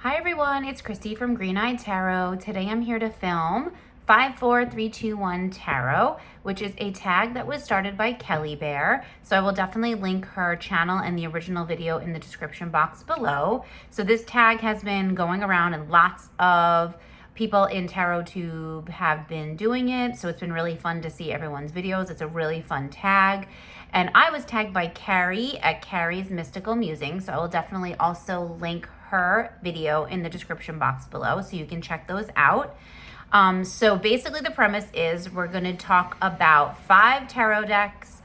Hi everyone, it's Christy from Green Eyed Tarot. Today I'm here to film 54321 Tarot, which is a tag that was started by Kelly Bear. So I will definitely link her channel and the original video in the description box below. So this tag has been going around and lots of people in TarotTube have been doing it. So it's been really fun to see everyone's videos. It's a really fun tag. And I was tagged by Carrie at Carrie's Mystical Musing. So I will definitely also link her video in the description box below so you can check those out. So basically the premise is we're going to talk about 5 tarot decks,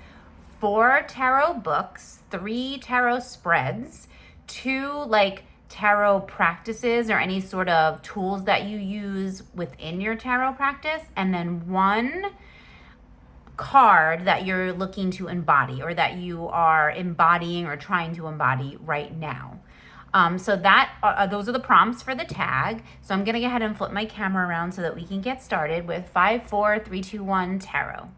4 tarot books, 3 tarot spreads, 2 tarot practices or any sort of tools that you use within your tarot practice, and then 1 card that you're looking to embody or that you are embodying or trying to embody right now. So those are the prompts for the tag. So I'm going to go ahead and flip my camera around so that we can get started with 54321 Tarot.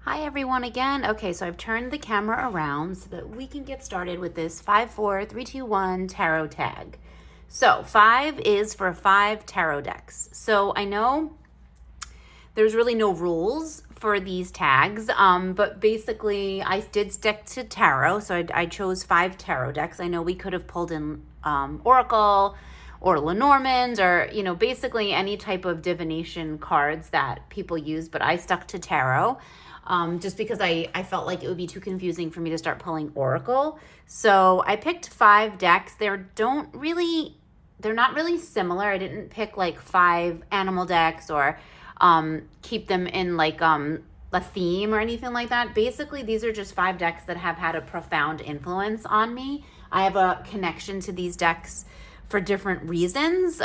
Hi everyone again. Okay, so I've turned the camera around so that we can get started with this 54321 Tarot tag. So 5 is for 5 tarot decks. So I know there's really no rules for these tags, but basically I did stick to tarot, so I chose 5 tarot decks. I know we could have pulled in Oracle or Lenormand or, basically any type of divination cards that people use, but I stuck to tarot just because I felt like it would be too confusing for me to start pulling Oracle. So I picked 5 decks. They're not really similar. I didn't pick 5 animal decks or keep them in a theme or anything like that. Basically, these are just 5 decks that have had a profound influence on me. I have a connection to these decks for different reasons.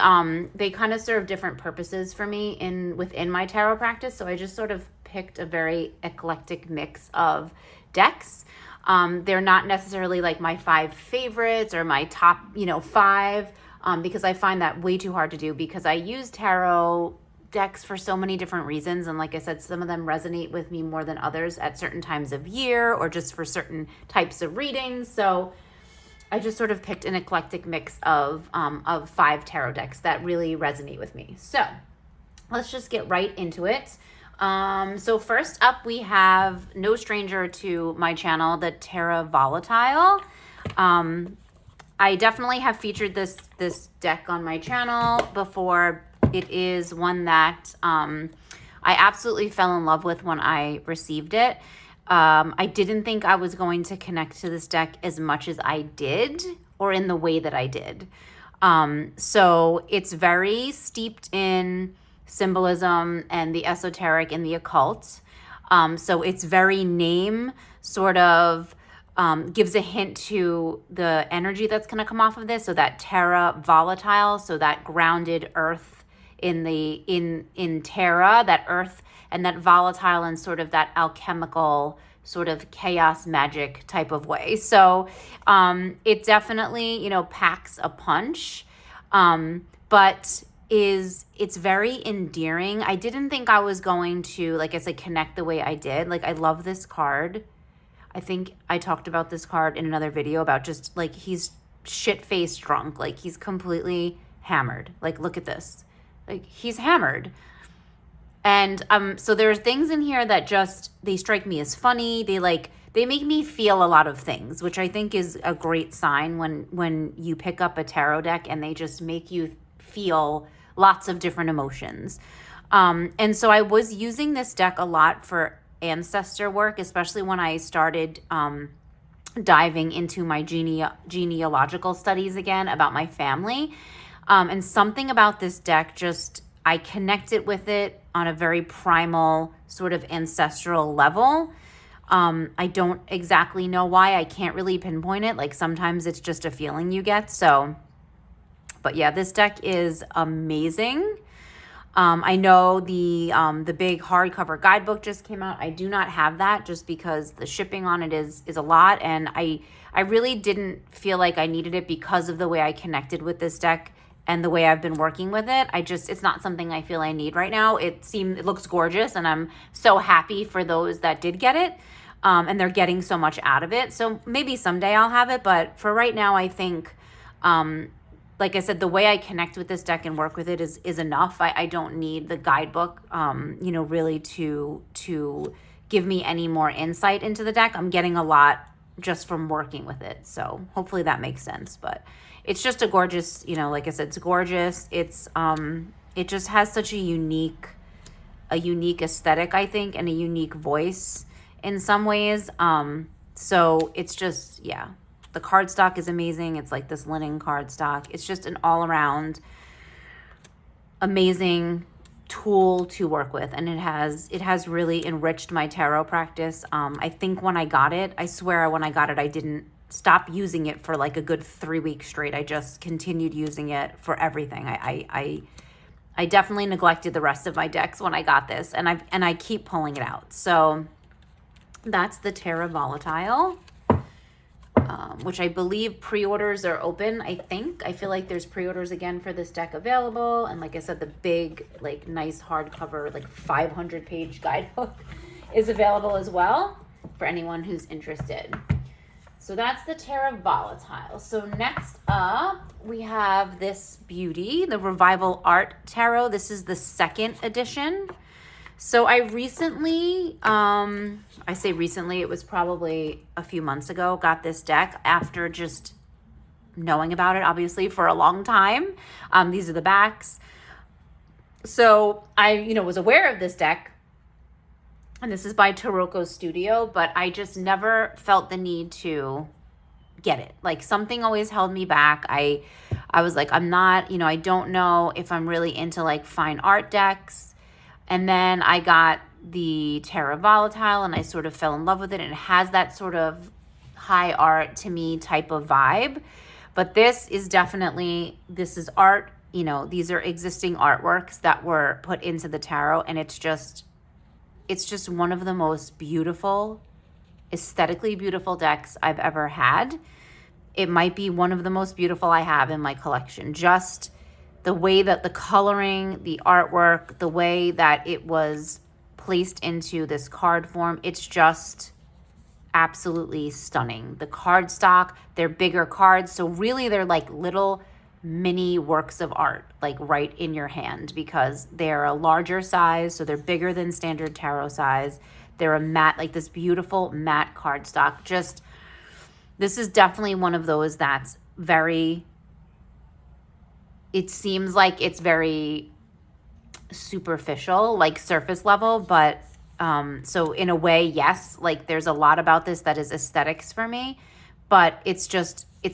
They kind of serve different purposes for me within my tarot practice. So I just sort of picked a very eclectic mix of decks. They're not necessarily my 5 favorites or my top, 5, because I find that way too hard to do because I use tarot decks for so many different reasons, and like I said, some of them resonate with me more than others at certain times of year or just for certain types of readings. So I just sort of picked an eclectic mix of 5 tarot decks that really resonate with me. So let's just get right into it. So first up, we have no stranger to my channel, the Terra Volatile. I definitely have featured this deck on my channel before. It is one that I absolutely fell in love with when I received it. I didn't think I was going to connect to this deck as much as I did, or in the way that I did. So it's very steeped in symbolism and the esoteric and the occult. So its very name sort of gives a hint to the energy that's going to come off of this. So that Terra Volatile, so that grounded earth in terra, that earth, and that volatile and sort of that alchemical sort of chaos magic type of way. So it definitely, packs a punch, but it's very endearing. I didn't think I was going to, like I said, connect the way I did. I love this card. I think I talked about this card in another video about just he's shit-faced drunk. He's completely hammered. Look at this. He's hammered. And so there are things in here that they strike me as funny. They make me feel a lot of things, which I think is a great sign when you pick up a tarot deck and they just make you feel lots of different emotions. And so I was using this deck a lot for ancestor work, especially when I started diving into my genealogical studies again about my family. And something about this deck I connected with it on a very primal sort of ancestral level. I don't exactly know why. I can't really pinpoint it. Sometimes it's just a feeling you get. So, but yeah, this deck is amazing. I know the big hardcover guidebook just came out. I do not have that just because the shipping on it is a lot. And I really didn't feel like I needed it because of the way I connected with this deck and the way I've been working with it. It's not something I feel I need right now. It looks gorgeous, and I'm so happy for those that did get it, and they're getting so much out of it. So maybe someday I'll have it, but for right now, I think Like I said, the way I connect with this deck and work with it is enough. I don't need the guidebook, really to give me any more insight into the deck. I'm getting a lot just from working with it. So hopefully that makes sense. But it's just a gorgeous, like I said, it's gorgeous. It's it just has such a unique aesthetic, I think, and a unique voice in some ways. So it's just, yeah. The cardstock is amazing. It's like this linen cardstock. It's just an all-around amazing tool to work with, and it has really enriched my tarot practice. I think when I got it, I swear when I got it, I didn't stop using it for like a good 3 weeks straight. I just continued using it for everything. I definitely neglected the rest of my decks when I got this, and I keep pulling it out. So that's the Terra Volatile. Which I believe pre-orders are open, I think. I feel like there's pre-orders again for this deck available. And like I said, the big, like, nice hardcover, like 500-page guidebook is available as well for anyone who's interested. So that's the Terra Volatile. So next up, we have this beauty, the Revival Art Tarot. This is the 2nd edition. So I recently, I say recently, it was probably a few months ago, got this deck after just knowing about it, obviously, for a long time. These are the backs. So I, was aware of this deck, and this is by Taroko Studio, but I just never felt the need to get it. Like, something always held me back. I was like, I'm not, I don't know if I'm really into like fine art decks. And then I got the Terra Volatile, and I sort of fell in love with it. And it has that sort of high art to me type of vibe. But this is art, these are existing artworks that were put into the tarot. And it's just one of the most beautiful, aesthetically beautiful decks I've ever had. It might be one of the most beautiful I have in my collection. Just the way that the coloring, the artwork, the way that it was placed into this card form, it's just absolutely stunning. The cardstock, they're bigger cards, so really they're like little mini works of art, like right in your hand, because they're a larger size, so they're bigger than standard tarot size. They're a matte, like this beautiful matte cardstock. Just, this is definitely one of those that's very, it seems like it's very superficial, like surface level, but so in a way, yes, like there's a lot about this that is aesthetics for me, but it's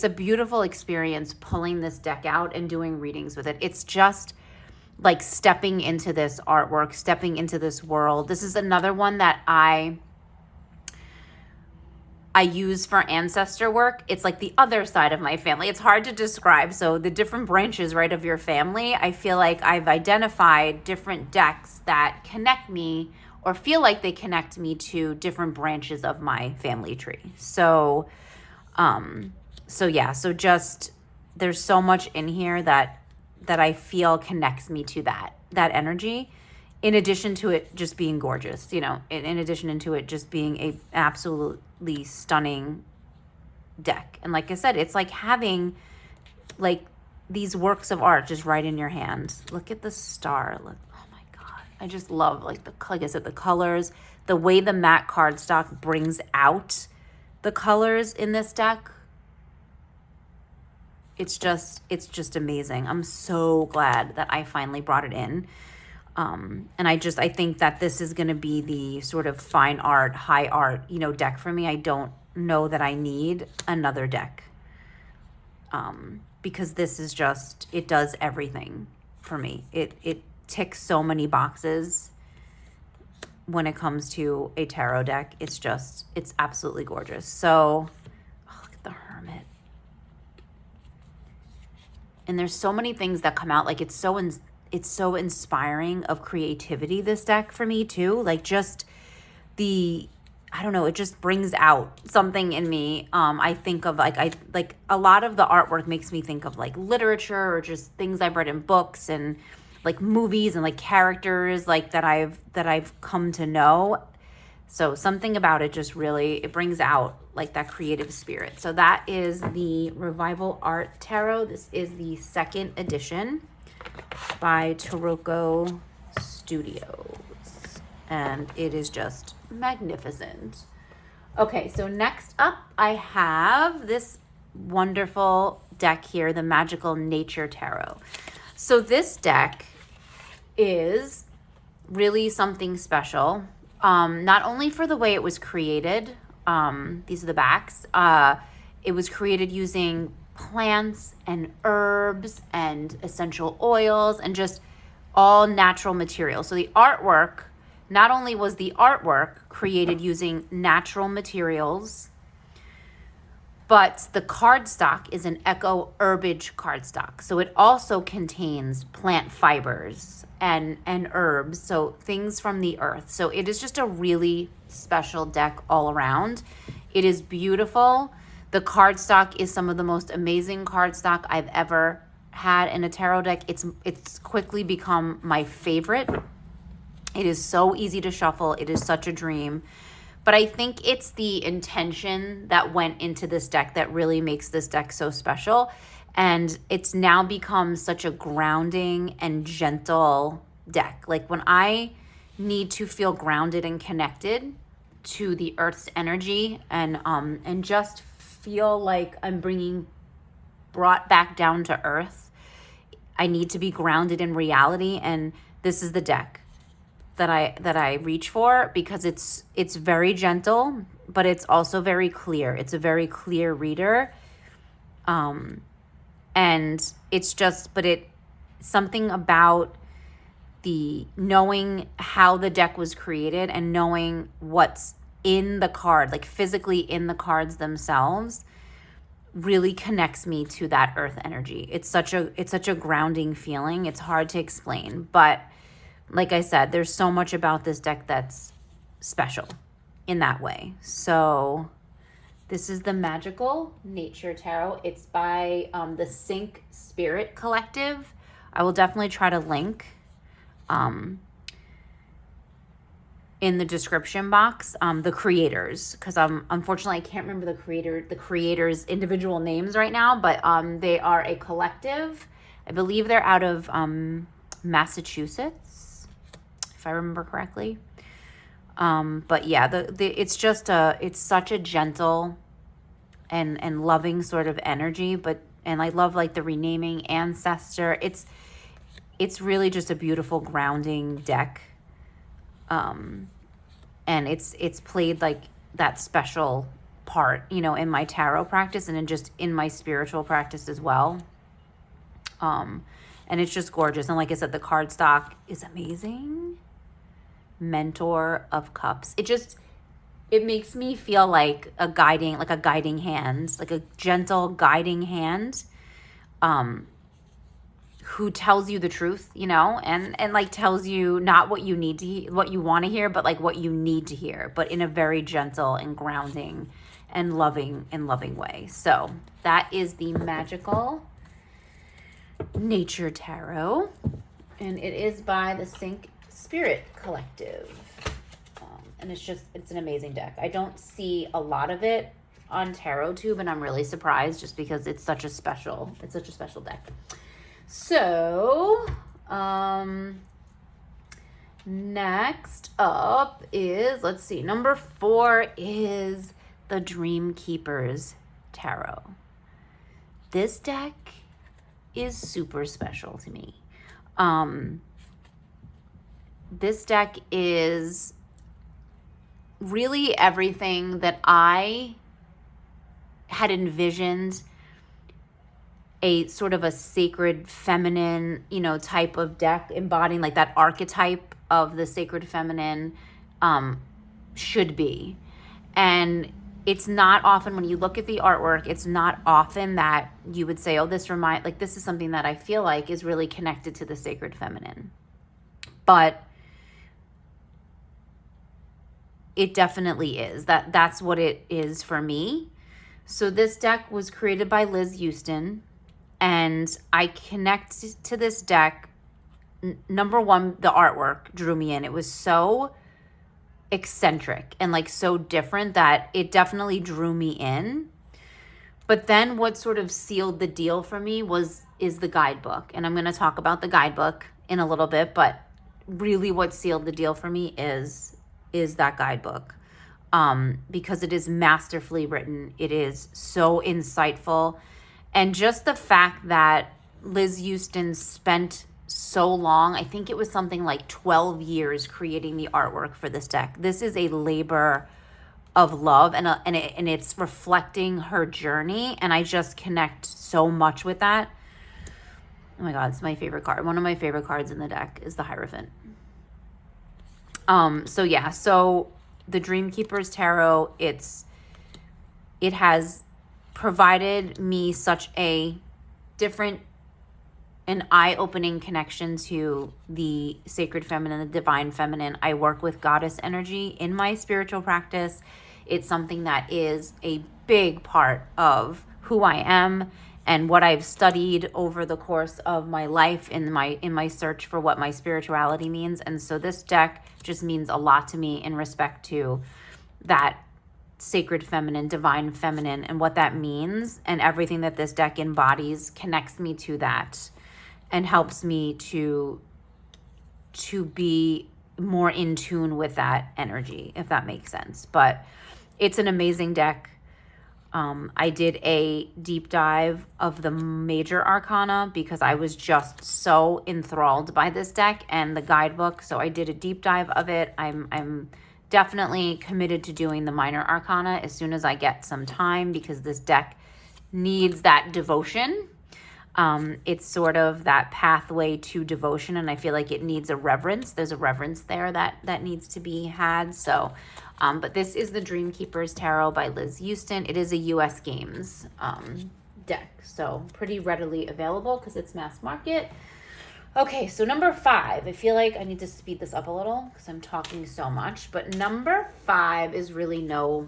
a beautiful experience pulling this deck out and doing readings with it. It's just like stepping into this artwork, stepping into this world. This is another one that I use for ancestor work. It's like the other side of my family. It's hard to describe. So the different branches, right, of your family, I feel like I've identified different decks that connect me or feel like they connect me to different branches of my family tree. So, so just, there's so much in here that I feel connects me to that energy. In addition to it just being gorgeous, in addition to it just being a absolutely stunning deck. And like I said, it's like having like these works of art just right in your hand. Look at the star. Look, oh my God. I just love like I said, the colors, the way the matte cardstock brings out the colors in this deck. It's just amazing. I'm so glad that I finally brought it in. And I think that this is going to be the sort of fine art, high art, deck for me. I don't know that I need another deck. Because this is just, it does everything for me. It ticks so many boxes when it comes to a tarot deck. It's absolutely gorgeous. So, look at the Hermit. And there's so many things that come out. Like it's so inspiring of creativity, this deck for me too. Like just I don't know, it just brings out something in me. I think of like a lot of the artwork makes me think of like literature or just things I've read in books and like movies and like characters like that I've come to know. So something about it just really, it brings out like that creative spirit. So that is the Revival Art Tarot. This is the second edition by Taroko Studios. And it is just magnificent. Okay, so next up I have this wonderful deck here, the Magical Nature Tarot. So this deck is really something special. Not only for the way it was created, these are the backs, it was created using plants and herbs and essential oils and just all natural materials. So the artwork, not only was the artwork created using natural materials, but the cardstock is an eco herbage cardstock. So it also contains plant fibers and herbs, so things from the earth. So it is just a really special deck all around. It is beautiful. The cardstock is some of the most amazing cardstock I've ever had in a tarot deck. It's quickly become my favorite. It is so easy to shuffle. It is such a dream. But I think it's the intention that went into this deck that really makes this deck so special. And it's now become such a grounding and gentle deck. Like when I need to feel grounded and connected to the earth's energy and just feel like I'm brought back down to earth, I need to be grounded in reality. And this is the deck that I reach for, because it's very gentle, but it's also very clear. It's a very clear reader. And it's just, but it something about the knowing how the deck was created and knowing what's in the card, like physically in the cards themselves, really connects me to that earth energy. It's such a grounding feeling. It's hard to explain, but like I said, there's so much about this deck that's special in that way. So this is the Magical Nature Tarot. It's by the Sync Spirit Collective. I will definitely try to link in the description box the creators, because unfortunately I can't remember the creators' individual names right now, but they are a collective. I believe they're out of Massachusetts, if I remember correctly. But yeah, it's such a gentle and loving sort of energy, and I love like the renaming ancestor. It's really just a beautiful grounding deck. And it's played like that special part, in my tarot practice and in my spiritual practice as well. And it's just gorgeous. And like I said, the cardstock is amazing. Mentor of Cups. It makes me feel like a guiding hand, like a gentle guiding hand, who tells you the truth, and like tells you not what you need to hear, what you want to hear, but like what you need to hear, but in a very gentle and grounding and loving way. So that is the Magical Nature Tarot, and it is by the Sync Spirit Collective. And it's an amazing deck. I don't see a lot of it on TarotTube, and I'm really surprised just because it's such a special deck. So, next up is, let's see, number 4 is the Dream Keepers Tarot. This deck is super special to me. This deck is really everything that I had envisioned a sort of a sacred feminine, type of deck, embodying like that archetype of the sacred feminine should be. And it's not often, when you look at the artwork, it's not often that you would say, oh, this is something that I feel like is really connected to the sacred feminine. But it definitely is. That's what it is for me. So this deck was created by Liz Houston, and I connect to this deck. Number one, the artwork drew me in. It was so eccentric and like so different that it definitely drew me in. But then what sort of sealed the deal for me is the guidebook. And I'm going to talk about the guidebook in a little bit, but really what sealed the deal for me is that guidebook. Because it is masterfully written. It is so insightful. And just the fact that Liz Houston spent so long, I think it was something like 12 years creating the artwork for this deck. This is a labor of love, and it's reflecting her journey, and I just connect so much with that. Oh my God, it's my favorite card. One of my favorite cards in the deck is the Hierophant. So the Dream Keepers Tarot, it has provided me such a different and eye-opening connection to the sacred feminine, the divine feminine. I work with goddess energy in my spiritual practice. It's something that is a big part of who I am and what I've studied over the course of my life in my search for what my spirituality means. And so this deck just means a lot to me in respect to that sacred feminine, divine feminine, and what that means, and everything that this deck embodies connects me to that and helps me to be more in tune with that energy, if that makes sense. But it's an amazing deck. I did a deep dive of the major arcana because I was just so enthralled by this deck and the guidebook. So I did a deep dive of it. I'm definitely committed to doing the minor arcana as soon as I get some time, because this deck needs that devotion. It's sort of that pathway to devotion, and I feel like it needs a reverence. There's a reverence there that needs to be had. So, but this is the Dream Keepers Tarot by Liz Houston. It is a US Games deck, so pretty readily available because it's mass market. Okay, so number 5. I feel like I need to speed this up a little because I'm talking so much. But number 5 is really no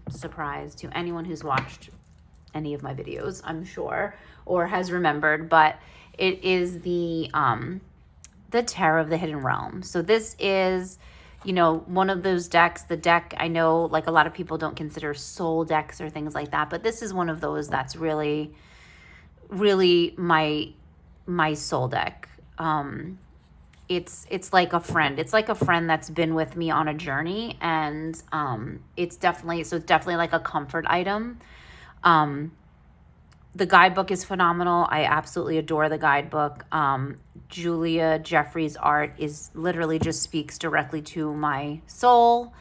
surprise to anyone who's watched any of my videos, I'm sure, or has remembered, but it is the Tarot of the Hidden Realm. So this is, one of those decks, the deck I know like a lot of people don't consider soul decks or things like that, but this is one of those that's really, really my soul deck. It's like a friend. It's like a friend that's been with me on a journey, and it's definitely like a comfort item. The guidebook is phenomenal. I absolutely adore the guidebook. Julia Jeffrey's art is literally just speaks directly to my soul.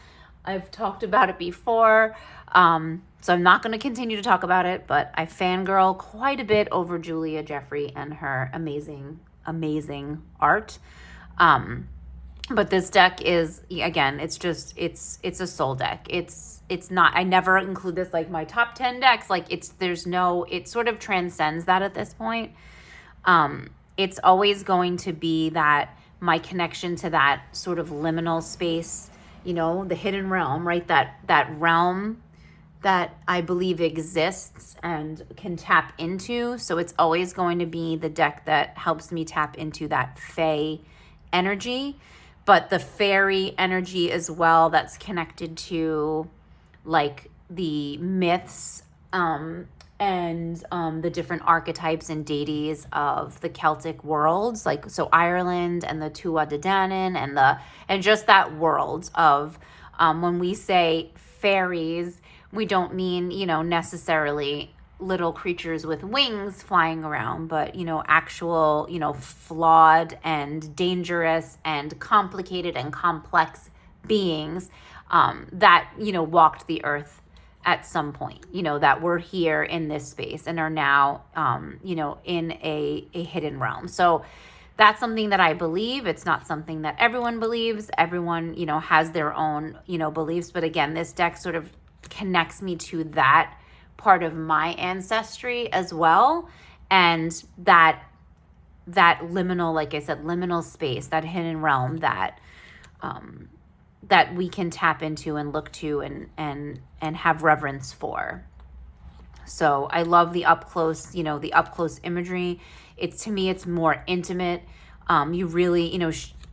I've talked about it before, so I'm not going to continue to talk about it, but I fangirl quite a bit over Julia Jeffrey and her amazing, amazing art. But this deck is, again, it's a soul deck. It's not, I never include this like my top 10 decks. Like it sort of transcends that at this point. It's always going to be that my connection to that sort of liminal space, the hidden realm, right? That realm that I believe exists and can tap into. So it's always going to be the deck that helps me tap into that fae energy, but the fairy energy as well, that's connected to like the myths and the different archetypes and deities of the Celtic worlds, like so Ireland and the Tuatha De Danann and just that world of when we say fairies, we don't mean necessarily little creatures with wings flying around, but actual flawed and dangerous and complicated and complex beings that walked the earth at some point, that were here in this space and are now in a hidden realm. So that's something that I believe. It's not something that everyone believes. Everyone has their own beliefs, but again, this deck sort of connects me to that part of my ancestry as well, and that liminal, like I said, liminal space, that hidden realm that we can tap into and look to and have reverence for. So I love the up close, the up close imagery. To me, it's more intimate. You really,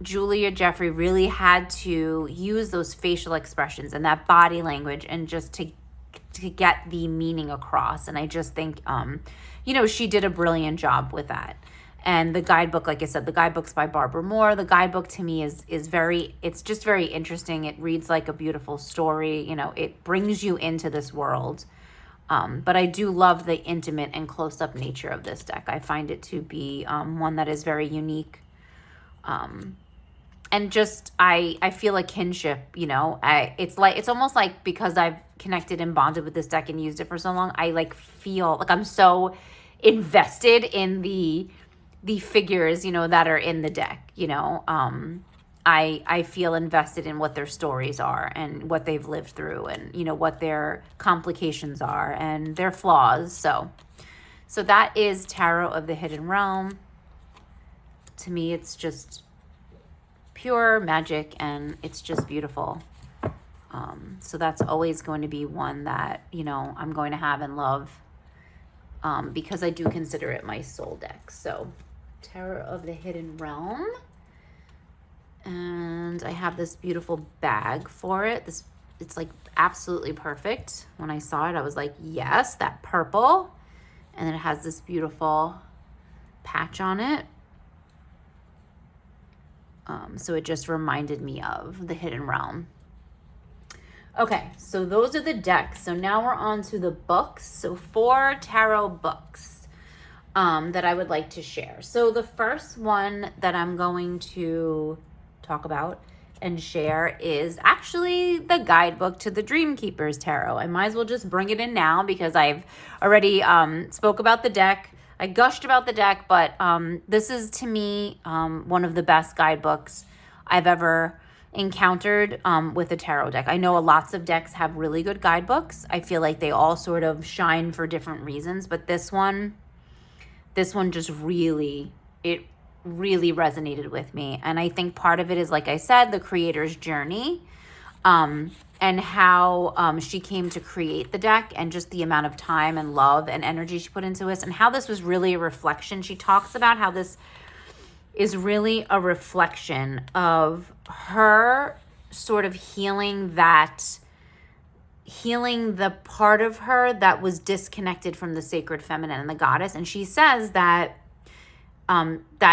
Julia Jeffrey really had to use those facial expressions and that body language and just to get the meaning across. And I just think, she did a brilliant job with that. And the guidebook, like I said, the guidebook's by Barbara Moore. The guidebook to me is it's just very interesting. It reads like a beautiful story. It brings you into this world. But I do love the intimate and close-up nature of this deck. I find it to be one that is very unique. And just, I feel a kinship, it's almost like because I've connected and bonded with this deck and used it for so long, I feel like I'm so invested in the figures, that are in the deck, I feel invested in what their stories are and what they've lived through and, what their complications are and their flaws. So that is Tarot of the Hidden Realm. To me, it's just pure magic and it's just beautiful. So that's always going to be one that, I'm going to have and love because I do consider it my soul deck. So Tarot of the Hidden Realm. And I have this beautiful bag for it. It's like absolutely perfect. When I saw it, I was like, yes, that purple. And then it has this beautiful patch on it. So it just reminded me of the Hidden Realm. Okay, so those are the decks. So now we're on to the books. So 4 tarot books that I would like to share. So the first one that I'm going to talk about and share is actually the guidebook to the Dream Keepers Tarot. I might as well just bring it in now because I've already spoke about the deck. I gushed about the deck, but this is, to me, one of the best guidebooks I've ever encountered with a tarot deck. I know lots of decks have really good guidebooks. I feel like they all sort of shine for different reasons, but this one just really resonated with me. And I think part of it is, like I said, the creator's journey and how she came to create the deck and just the amount of time and love and energy she put into this and how this was really a reflection. She talks about how this is really a reflection of her sort of healing the part of her that was disconnected from the sacred feminine and the goddess. And she says that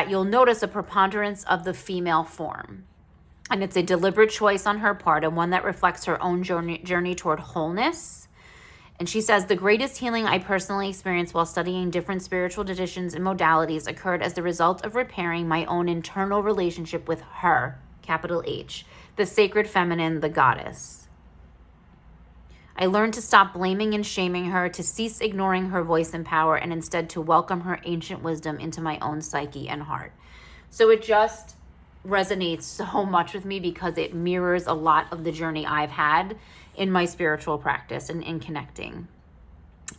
you'll notice a preponderance of the female form. And it's a deliberate choice on her part and one that reflects her own journey toward wholeness. And she says, the greatest healing I personally experienced while studying different spiritual traditions and modalities occurred as the result of repairing my own internal relationship with her, capital H, the sacred feminine, the goddess. I learned to stop blaming and shaming her, to cease ignoring her voice and power, and instead to welcome her ancient wisdom into my own psyche and heart. So it just resonates so much with me because it mirrors a lot of the journey I've had in my spiritual practice and in connecting.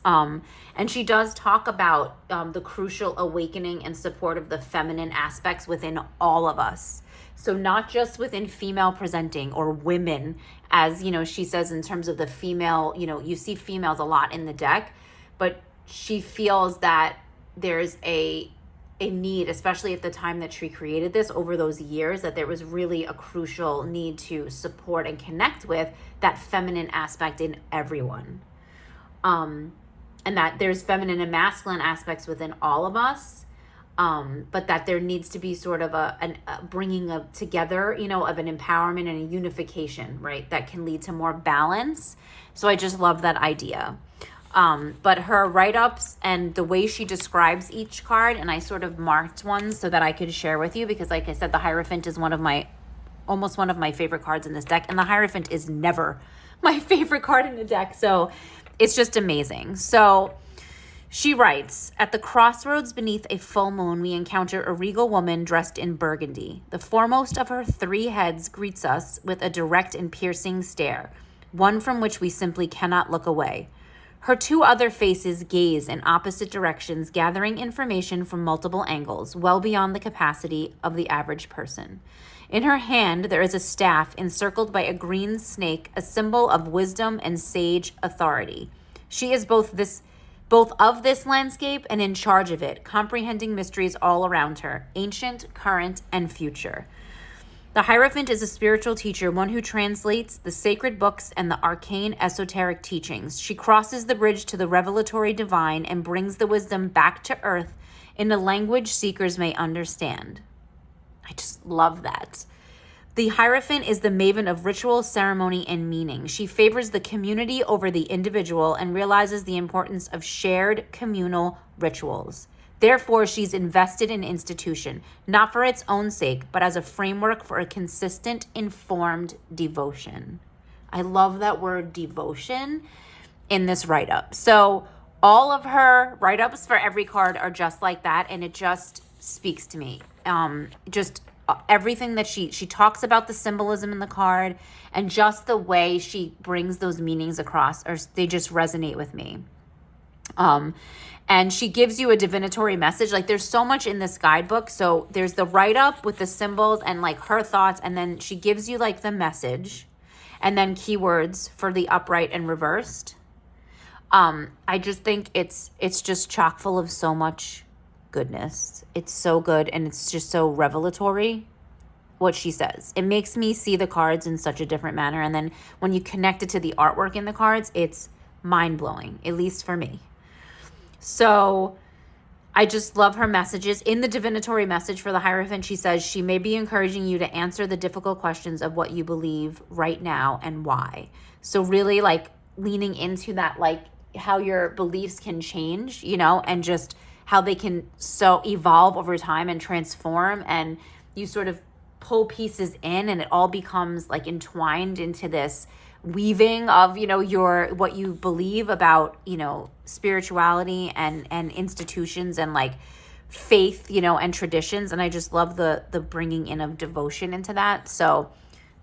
And she does talk about the crucial awakening and support of the feminine aspects within all of us. So not just within female presenting or women, as, she says in terms of the female, you see females a lot in the deck, but she feels that there's a need, especially at the time that she created this over those years, that there was really a crucial need to support and connect with that feminine aspect in everyone. And that there's feminine and masculine aspects within all of us. But that there needs to be sort of a bringing of together, of an empowerment and a unification, right? That can lead to more balance. So I just love that idea. But her write-ups and the way she describes each card, and I sort of marked one so that I could share with you because, like I said, the Hierophant is almost one of my favorite cards in this deck, and the Hierophant is never my favorite card in the deck. So it's just amazing. So she writes, at the crossroads beneath a full moon, we encounter a regal woman dressed in burgundy. The foremost of her 3 heads greets us with a direct and piercing stare, one from which we simply cannot look away. Her 2 other faces gaze in opposite directions, gathering information from multiple angles, well beyond the capacity of the average person. In her hand, there is a staff encircled by a green snake, a symbol of wisdom and sage authority. She is both of this landscape and in charge of it, comprehending mysteries all around her, ancient, current, and future. The Hierophant is a spiritual teacher, one who translates the sacred books and the arcane esoteric teachings. She crosses the bridge to the revelatory divine and brings the wisdom back to earth in a language seekers may understand. I just love that. The Hierophant is the maven of ritual, ceremony, and meaning. She favors the community over the individual and realizes the importance of shared communal rituals. Therefore, she's invested in institution, not for its own sake, but as a framework for a consistent, informed devotion. I love that word devotion in this write-up. So all of her write-ups for every card are just like that, and it just speaks to me. Just everything that she talks about, the symbolism in the card, and just the way she brings those meanings across, or they just resonate with me. And she gives you a divinatory message. Like, there's so much in this guidebook. So there's the write-up with the symbols and like her thoughts, and then she gives you like the message and then keywords for the upright and reversed. I just think it's just chock full of so much goodness. It's so good, and it's just so revelatory what she says. It makes me see the cards in such a different manner, and then when you connect it to the artwork in the cards, it's mind-blowing, at least for me. So I just love her messages. In the divinatory message for the Hierophant, she says she may be encouraging you to answer the difficult questions of what you believe right now and why. So really like leaning into that, like how your beliefs can change, you know, and just how they can so evolve over time and transform, and you sort of pull pieces in and it all becomes like entwined into this weaving of, you know, what you believe about, you know, spirituality and institutions and like faith, you know, and traditions. And I just love the bringing in of devotion into that. So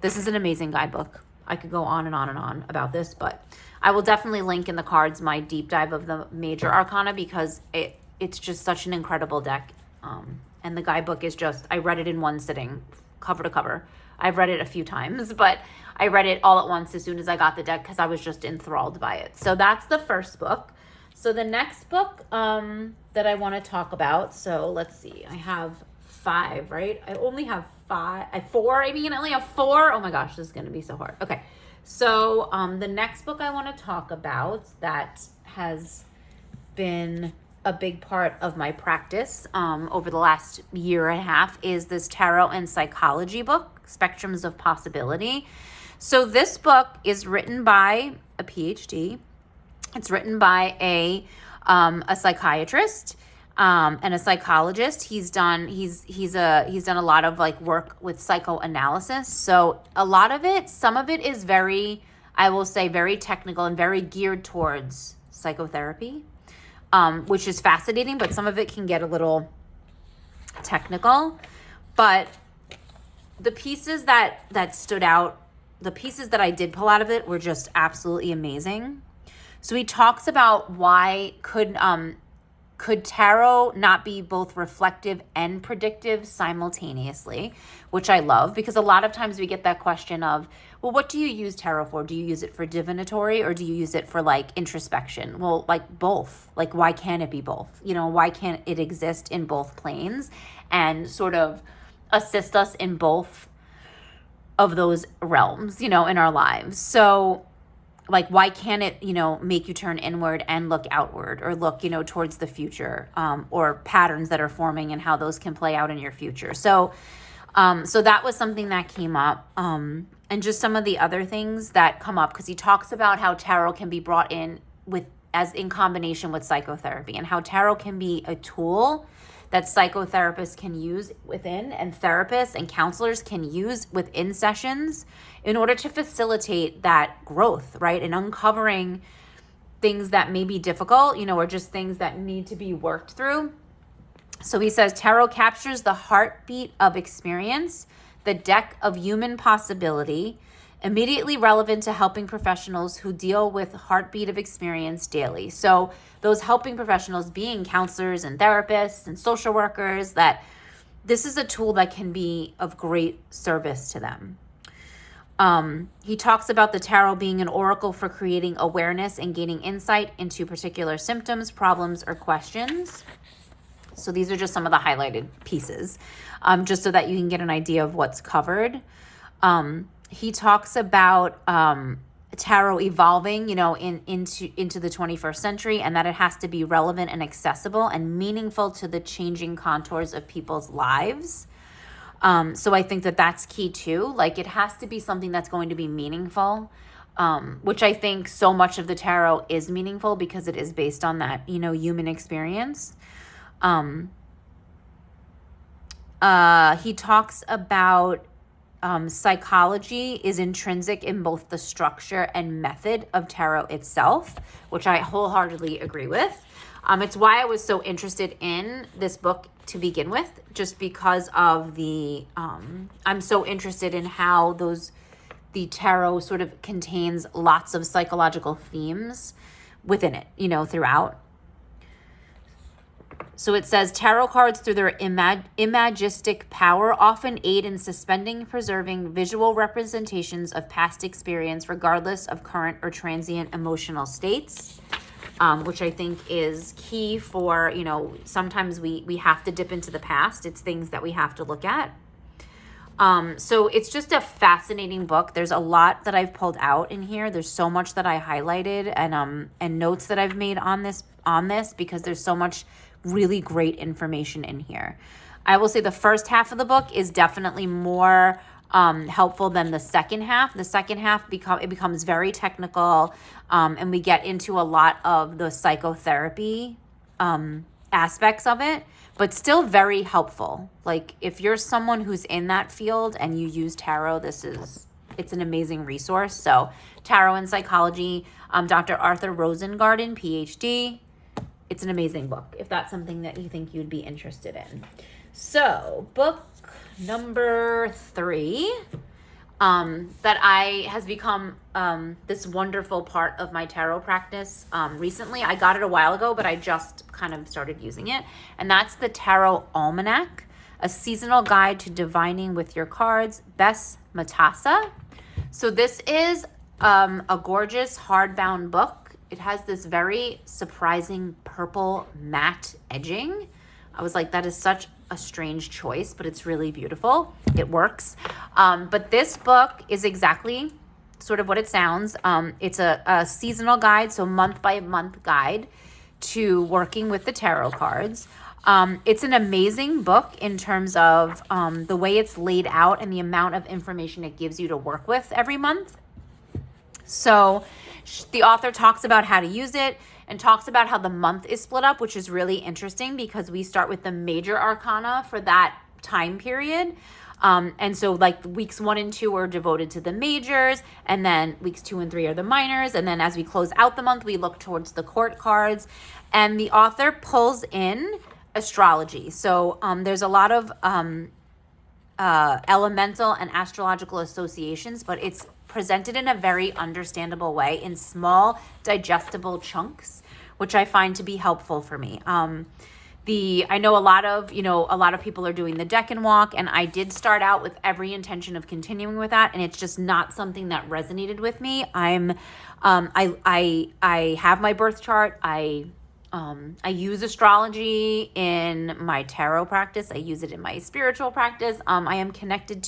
this is an amazing guidebook. I could go on and on and on about this, but I will definitely link in the cards my deep dive of the major arcana, because it's just such an incredible deck. And the guidebook is just, I read it in one sitting, cover to cover. I've read it a few times, but I read it all at once as soon as I got the deck because I was just enthralled by it. So that's the first book. So the next book that I want to talk about, so let's see. I have 5, right? I only have 4. I only have 4. Oh my gosh, this is going to be so hard. Okay. So the next book I want to talk about that has been a big part of my practice over the last year and a half is this tarot and psychology book, Spectrums of Possibility. So this book is written by a PhD. It's written by a psychiatrist and a psychologist. He's done a lot of like work with psychoanalysis. So a lot of it, some of it is very, I will say, very technical and very geared towards psychotherapy. Which is fascinating, but some of it can get a little technical. But the pieces that stood out, the pieces that I did pull out of it were just absolutely amazing. So he talks about why could tarot not be both reflective and predictive simultaneously, which I love, because a lot of times we get that question of, well, what do you use tarot for? Do you use it for divinatory or do you use it for like introspection? Well, like both. Like, why can't it be both? You know, why can't it exist in both planes and sort of assist us in both of those realms, you know, in our lives? So like, why can't it, you know, make you turn inward and look outward, or look, you know, towards the future, or patterns that are forming and how those can play out in your future. So that was something that came up, and just some of the other things that come up, because he talks about how tarot can be brought in in combination with psychotherapy, and how tarot can be a tool that psychotherapists can use within, and therapists and counselors can use within sessions in order to facilitate that growth, right? And uncovering things that may be difficult, you know, or just things that need to be worked through. So he says, tarot captures the heartbeat of experience, the deck of human possibility, immediately relevant to helping professionals who deal with heartbeat of experience daily. So those helping professionals being counselors and therapists and social workers, that this is a tool that can be of great service to them. He talks about the tarot being an oracle for creating awareness and gaining insight into particular symptoms, problems, or questions. So these are just some of the highlighted pieces, just so that you can get an idea of what's covered. He talks about tarot evolving, you know, into the 21st century, and that it has to be relevant and accessible and meaningful to the changing contours of people's lives. So I think that that's key too. Like, it has to be something that's going to be meaningful, which I think so much of the tarot is meaningful because it is based on that, you know, human experience. He talks about psychology is intrinsic in both the structure and method of tarot itself, which I wholeheartedly agree with. It's why I was so interested in this book to begin with, just because of the, I'm so interested in how the tarot sort of contains lots of psychological themes within it, you know, throughout. So it says, tarot cards, through their imagistic power, often aid in suspending, preserving visual representations of past experience, regardless of current or transient emotional states, which I think is key for, you know, sometimes we have to dip into the past. It's things that we have to look at. So it's just a fascinating book. There's a lot that I've pulled out in here. There's so much that I highlighted and notes that I've made on this because there's so much really great information in here. I will say the first half of the book is definitely more helpful than the second half. The second half becomes very technical, and we get into a lot of the psychotherapy aspects of it, but still very helpful. Like, if you're someone who's in that field and you use tarot, it's an amazing resource. So Tarot and Psychology, Dr. Arthur Rosengarten, PhD. It's an amazing book if that's something that you think you'd be interested in. So book number 3 that has become this wonderful part of my tarot practice recently. I got it a while ago, but I just kind of started using it. And that's the Tarot Almanac, a seasonal guide to divining with your cards, Bess Matassa. So this is a gorgeous hardbound book. It has this very surprising purple matte edging. I was like, that is such a strange choice, but it's really beautiful. It works. But this book is exactly sort of what it sounds. It's a seasonal guide, so month by month guide to working with the tarot cards. It's an amazing book in terms of the way it's laid out and the amount of information it gives you to work with every month. So the author talks about how to use it and talks about how the month is split up, which is really interesting because we start with the major arcana for that time period. And so like weeks 1 and 2 are devoted to the majors, and then weeks 2 and 3 are the minors. And then as we close out the month, we look towards the court cards, and the author pulls in astrology. So there's a lot of elemental and astrological associations, but it's presented in a very understandable way in small, digestible chunks, which I find to be helpful for me. I know a lot of people are doing the deck and walk, and I did start out with every intention of continuing with that, and it's just not something that resonated with me. I have my birth chart. I use astrology in my tarot practice. I use it in my spiritual practice. I am connected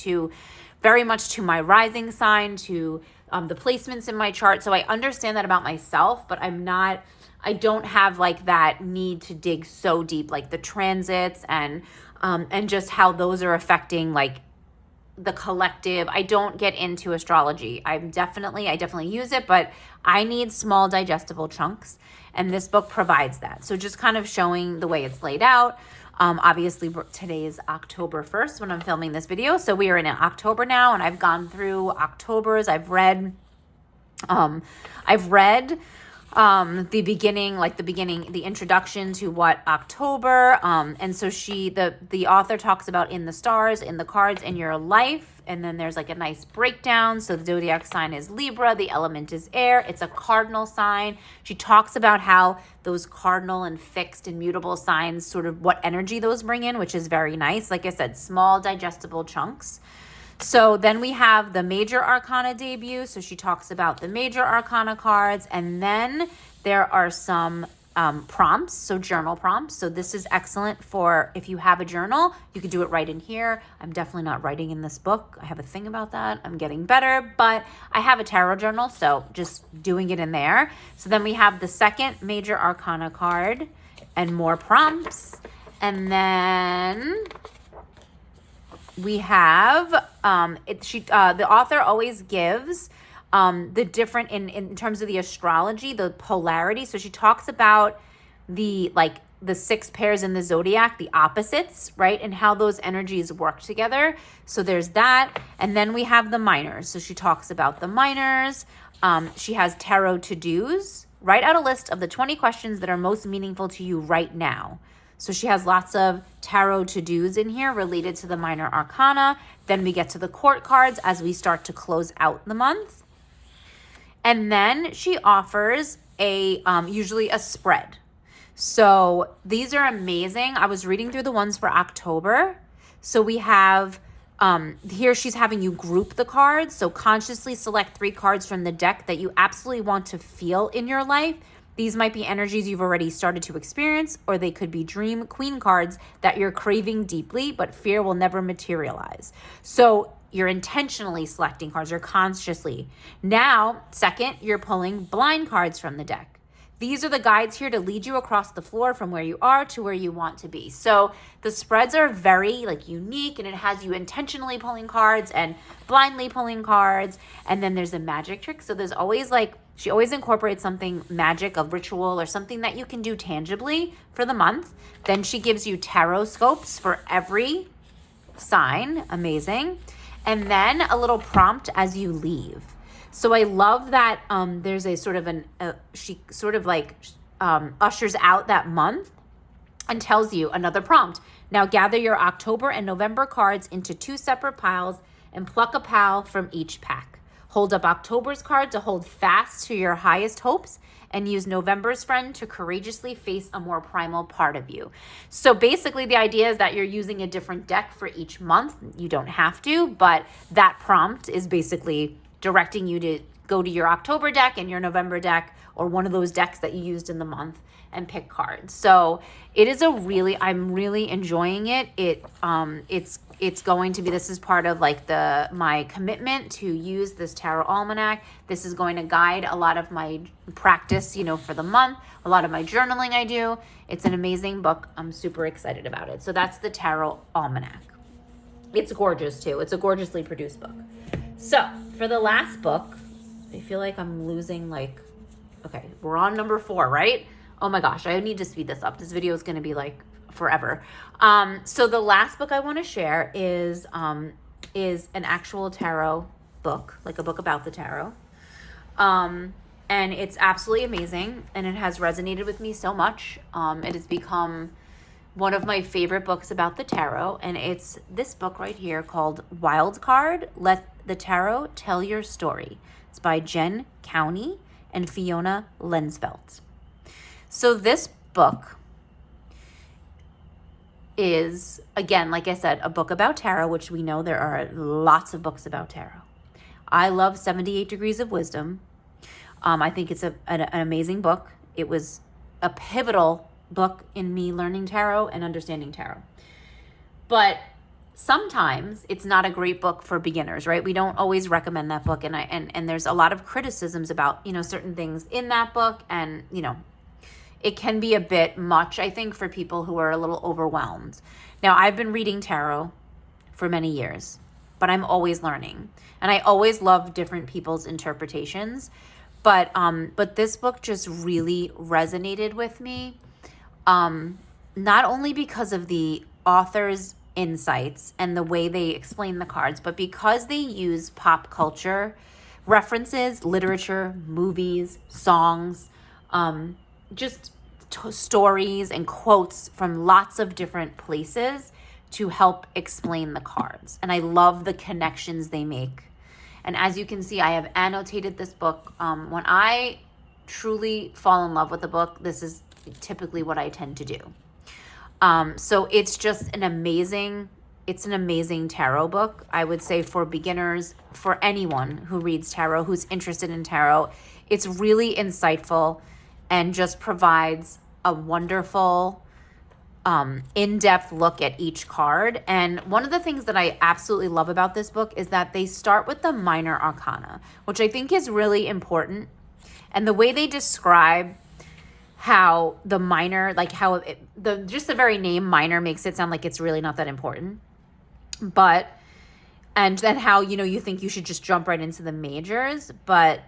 very much to my rising sign, to the placements in my chart. So I understand that about myself, but I don't have like that need to dig so deep, like the transits and just how those are affecting like the collective. I don't get into astrology. I definitely use it, but I need small digestible chunks, and this book provides that. So just kind of showing the way it's laid out. Obviously today is October 1st when I'm filming this video. So we are in October now, and I've gone through October's. I've read the beginning, the introduction to what October, and so the author talks about in the stars, in the cards, in your life, and then there's like a nice breakdown. So the zodiac sign is Libra, the element is air, it's a cardinal sign. She talks about how those cardinal and fixed and mutable signs, sort of what energy those bring in, which is very nice. Like I said, small digestible chunks. So then we have the major arcana debut. So she talks about the major arcana cards, and then there are some prompts, so journal prompts. So this is excellent for if you have a journal, you could do it right in here. I'm definitely not writing in this book. I have a thing about that. I'm getting better, but I have a tarot journal, so just doing it in there. So then we have the second major arcana card and more prompts. And then we have, the author always gives the different, in terms of the astrology, the polarity. So she talks about the 6 pairs in the zodiac, the opposites, right? And how those energies work together. So there's that. And then we have the minors. So she talks about the minors. She has tarot to-dos. Write out a list of the 20 questions that are most meaningful to you right now. So she has lots of tarot to-dos in here related to the minor arcana. Then we get to the court cards as we start to close out the month. And then she offers usually a spread. So these are amazing. I was reading through the ones for October. So we have, here she's having you group the cards. So consciously select 3 cards from the deck that you absolutely want to feel in your life. These might be energies you've already started to experience, or they could be dream queen cards that you're craving deeply, but fear will never materialize. So you're intentionally selecting cards, or consciously. Now, second, you're pulling blind cards from the deck. These are the guides here to lead you across the floor from where you are to where you want to be. So the spreads are very unique, and it has you intentionally pulling cards and blindly pulling cards. And then there's a magic trick. So there's always she always incorporates something magic, a ritual, or something that you can do tangibly for the month. Then she gives you tarot scopes for every sign. Amazing. And then a little prompt as you leave. So I love that there's a sort of she sort of ushers out that month and tells you another prompt. Now gather your October and November cards into 2 separate piles and pluck a pile from each pack. Hold up October's card to hold fast to your highest hopes, and use November's friend to courageously face a more primal part of you. So basically the idea is that you're using a different deck for each month. You don't have to, but that prompt is basically directing you to go to your October deck and your November deck, or one of those decks that you used in the month, and pick cards. So it is I'm really enjoying it. It's going to be, this is part of my commitment to use this tarot almanac. This is going to guide a lot of my practice, for the month, a lot of my journaling I do. It's an amazing book. I'm super excited about it. So that's the tarot almanac. It's gorgeous too. It's a gorgeously produced book. So for the last book, I feel like I'm losing okay, we're on number 4, right? Oh my gosh, I need to speed this up. This video is going to be forever. So the last book I want to share is an actual tarot book, a book about the tarot. And it's absolutely amazing, and it has resonated with me so much. It has become one of my favorite books about the tarot, and it's this book right here called Wild Card, Let the Tarot Tell Your Story. It's by Jen Cowney and Fiona Lensfeld. So this book is, again, like I said, a book about tarot, which we know there are lots of books about tarot. I love 78 Degrees of Wisdom. I think it's an amazing book. It was a pivotal book in me learning tarot and understanding tarot. But sometimes it's not a great book for beginners, right? We don't always recommend that book, and there's a lot of criticisms about, certain things in that book, and it can be a bit much, I think, for people who are a little overwhelmed. Now, I've been reading tarot for many years, but I'm always learning, and I always love different people's interpretations. But this book just really resonated with me, not only because of the author's insights and the way they explain the cards, but because they use pop culture references, literature, movies, songs, just stories and quotes from lots of different places to help explain the cards. And I love the connections they make. And as you can see, I have annotated this book. When I truly fall in love with a book, this is typically what I tend to do. So it's just an amazing tarot book. I would say for beginners, for anyone who reads tarot, who's interested in tarot, it's really insightful and just provides a wonderful in-depth look at each card. And one of the things that I absolutely love about this book is that they start with the minor arcana, which I think is really important. And the way they describe how the minor, like how just the very name minor makes it sound like it's really not that important. But, and then how, you think you should just jump right into the majors. But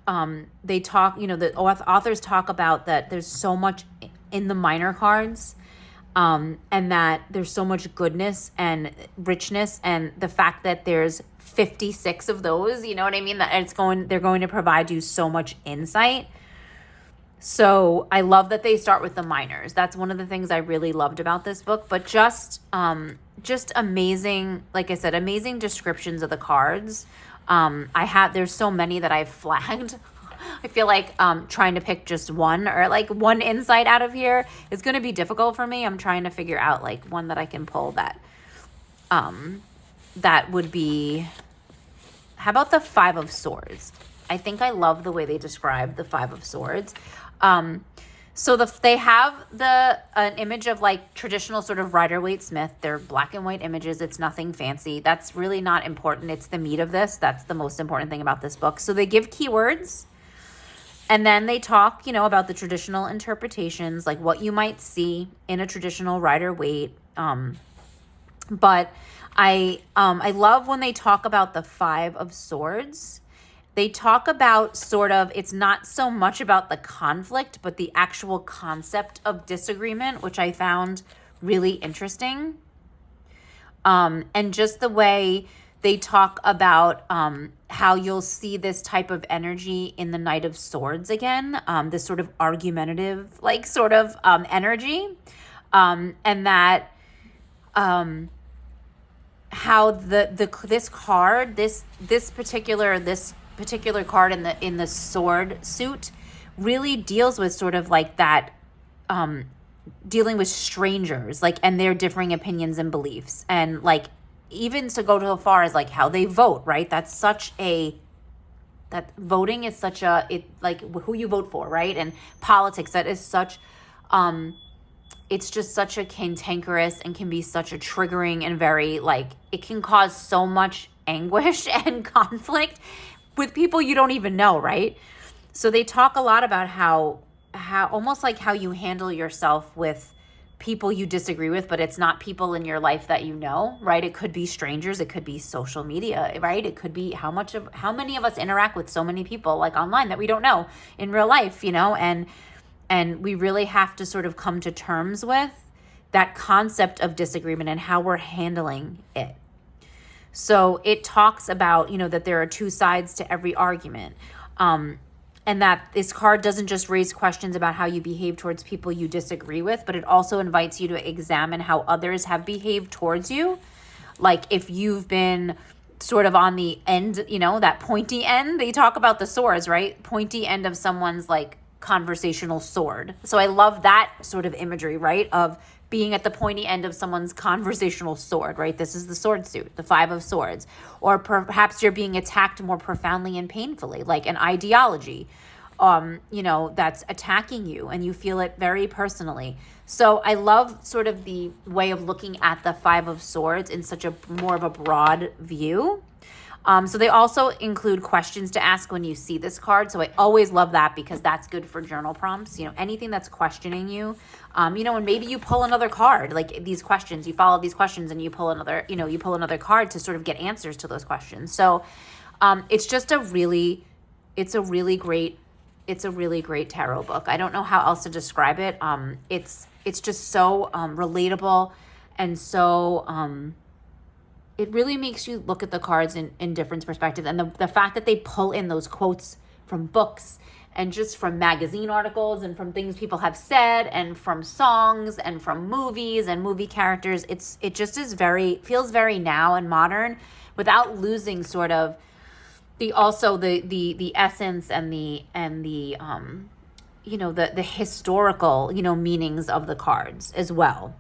they talk, the authors talk about that there's so much in the minor cards, and that there's so much goodness and richness, and the fact that there's 56 of those, you know what I mean? That they're going to provide you so much insight. So I love that they start with the minors. That's one of the things I really loved about this book. But just amazing, like I said, amazing descriptions of the cards. There's so many that I've flagged. I feel like trying to pick just one or like one insight out of here is going to be difficult for me. I'm trying to figure out like one that I can pull that would be, how about the Five of Swords? I think I love the way they describe the Five of Swords. So they have an image of like traditional sort of Rider-Waite-Smith. They're black and white images. It's nothing fancy. That's really not important. It's the meat of this. That's the most important thing about this book. So they give keywords, and then they talk, about the traditional interpretations, like what you might see in a traditional Rider-Waite. But I love when they talk about the Five of Swords. They talk about it's not so much about the conflict, but the actual concept of disagreement, which I found really interesting. And just the way they talk about how you'll see this type of energy in the Knight of Swords again, this sort of argumentative, like sort of energy, and that how this card, this particular card in the sword suit really deals with sort of like that, dealing with strangers, like, and their differing opinions and beliefs, and like even to go so far as like how they vote, right? That voting is such like who you vote for, right? And politics, that is such, it's just such a cantankerous and can be such a triggering and very like, it can cause so much anguish and conflict with people you don't even know, right? So they talk a lot about how almost like how you handle yourself with people you disagree with, but it's not people in your life that you know, right? It could be strangers, it could be social media, right? It could be how many of us interact with so many people like online that we don't know in real life, and we really have to sort of come to terms with that concept of disagreement and how we're handling it. So it talks about, that there are two sides to every argument. And that this card doesn't just raise questions about how you behave towards people you disagree with, but it also invites you to examine how others have behaved towards you. Like if you've been sort of on the end, that pointy end, they talk about the swords, right? Pointy end of someone's like conversational sword. So I love that sort of imagery, right? Of being at the pointy end of someone's conversational sword, right? This is the sword suit, the Five of Swords. Or perhaps you're being attacked more profoundly and painfully, like an ideology, that's attacking you and you feel it very personally. So I love sort of the way of looking at the Five of Swords in such a more of a broad view. So they also include questions to ask when you see this card. So I always love that because that's good for journal prompts. Anything that's questioning you, and maybe you pull another card, like these questions, you follow these questions and you pull another card to sort of get answers to those questions. So it's a really great tarot book. I don't know how else to describe it. It's just so relatable and so it really makes you look at the cards in different perspectives. And the fact that they pull in those quotes from books and just from magazine articles and from things people have said and from songs and from movies and movie characters, it just feels very now and modern without losing sort of the essence and the historical, meanings of the cards as well.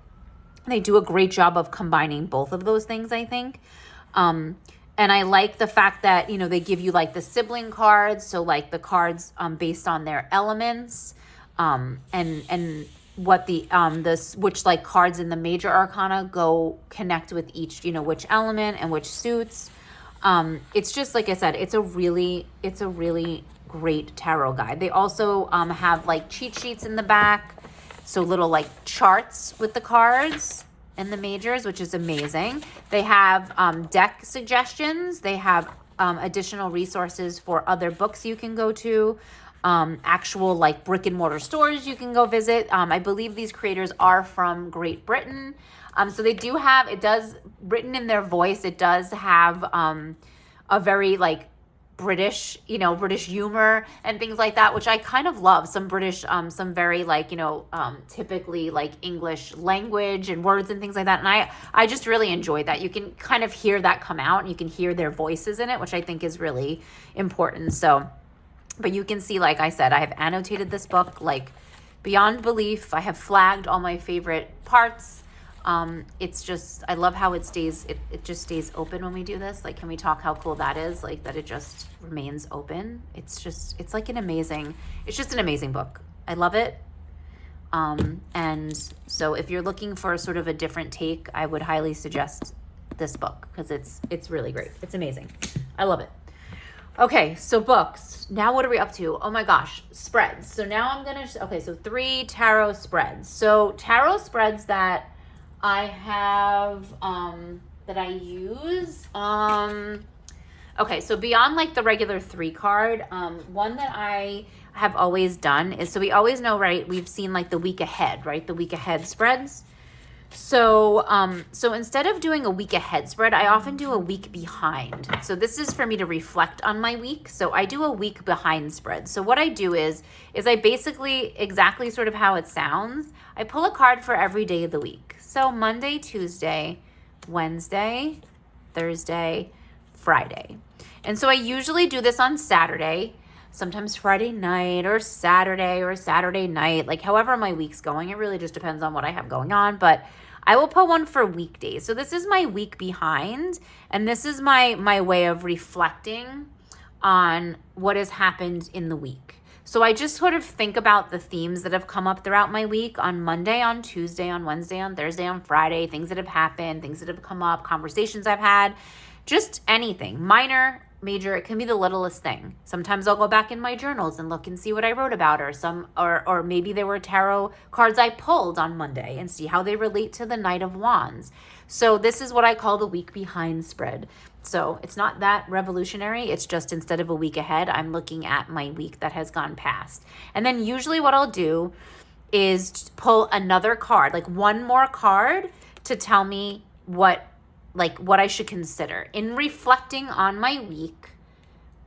They do a great job of combining both of those things, I think. And I like the fact that, they give you like the sibling cards. So like the cards based on their elements. and what which like cards in the major arcana go connect with each, which element and which suits. It's just, like I said, it's a really great tarot guide. They also have like cheat sheets in the back, so little like charts with the cards and the majors, which is amazing. They have deck suggestions. They have additional resources for other books you can go to, actual like brick and mortar stores you can go visit. I believe these creators are from Great Britain. So they do have, it does, written in their voice, it does have a very like British, British humor and things like that, which I kind of love. Some British, some very like, typically like English language and words and things like that. And I just really enjoyed that. You can kind of hear that come out, and you can hear their voices in it, which I think is really important. So, but you can see, like I said, I have annotated this book like beyond belief. I have flagged all my favorite parts. It's just, I love how it stays, it just stays open when we do this. Like, can we talk how cool that is? Like, that it just remains open. It's just, it's like it's just an amazing book. I love it. And so if you're looking for sort of a different take, I would highly suggest this book, because it's really great. It's amazing. I love it. Okay, so books. Now what are we up to? Oh my gosh, spreads. So now I'm going to, okay, so 3 tarot spreads. So tarot spreads that I have, that I use. Okay, so beyond like the regular 3 card, one that I have always done is, so we always know, right? We've seen like the week ahead, right? The week ahead spreads. So, so instead of doing a week ahead spread, I often do a week behind. So this is for me to reflect on my week. So I do a week behind spread. So what I do is I basically, exactly sort of how it sounds, I pull a card for every day of the week. So Monday, Tuesday, Wednesday, Thursday, Friday. And so I usually do this on Saturday, sometimes Friday night or Saturday night, like however my week's going. It really just depends on what I have going on, but I will put one for weekdays. So this is my week behind, and this is my way of reflecting on what has happened in the week. So I just sort of think about the themes that have come up throughout my week on Monday, on Tuesday, on Wednesday, on Thursday, on Friday, things that have happened, things that have come up, conversations I've had, just anything, minor, major. It can be the littlest thing. Sometimes I'll go back in my journals and look and see what I wrote about, or maybe there were tarot cards I pulled on Monday and see how they relate to the Knight of Wands. So this is what I call the week behind spread. So it's not that revolutionary. It's just, instead of a week ahead, I'm looking at my week that has gone past. And then usually what I'll do is pull another card, like one more card, to tell me what I should consider in reflecting on my week.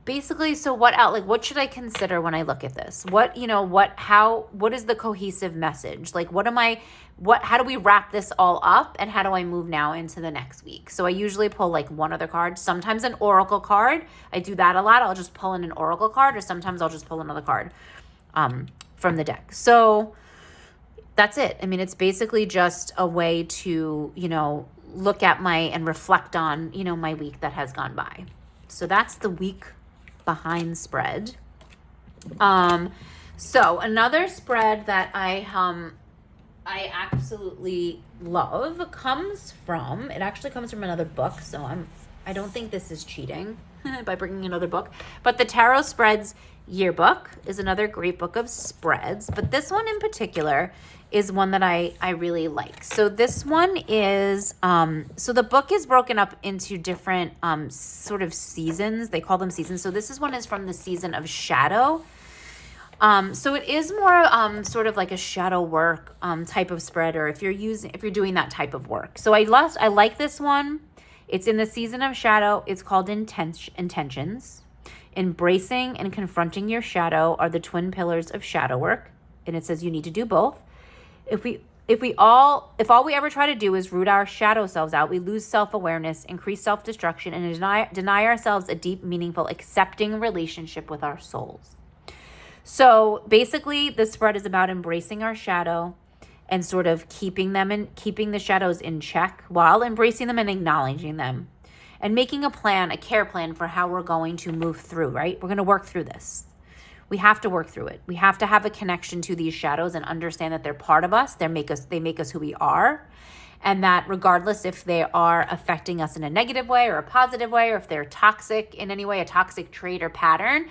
Basically, so what should I consider when I look at this? What is the cohesive message? Like, how do we wrap this all up, and how do I move now into the next week? So I usually pull like one other card, sometimes an oracle card. I do that a lot. I'll just pull in an oracle card, or sometimes I'll just pull another card from the deck. So that's it. I mean, it's basically just a way to, look at and reflect on, my week that has gone by. So that's the week behind spread. So another spread that I absolutely love it actually comes from another book. So I don't think this is cheating by bringing another book, but the Tarot Spreads Yearbook is another great book of spreads. But this one in particular is one that I really like. So this one is, so the book is broken up into different sort of seasons. They call them seasons. So this one is from the season of shadow. So it is more sort of like a shadow work type of spread, or if you're doing that type of work. So I like this one. It's in the season of shadow. It's called Intentions. Embracing and confronting your shadow are the twin pillars of shadow work. And it says you need to do both. If all we ever try to do is root our shadow selves out, we lose self-awareness, increase self-destruction, and deny ourselves a deep, meaningful, accepting relationship with our souls. So basically, this spread is about embracing our shadow and sort of keeping the shadows in check while embracing them and acknowledging them, and making a care plan for how we're going to move through, right? We're going to work through this. We have to work through it. We have to have a connection to these shadows and understand that they're part of us. They make us who we are. And that regardless if they are affecting us in a negative way or a positive way, or if they're toxic in any way, a toxic trait or pattern,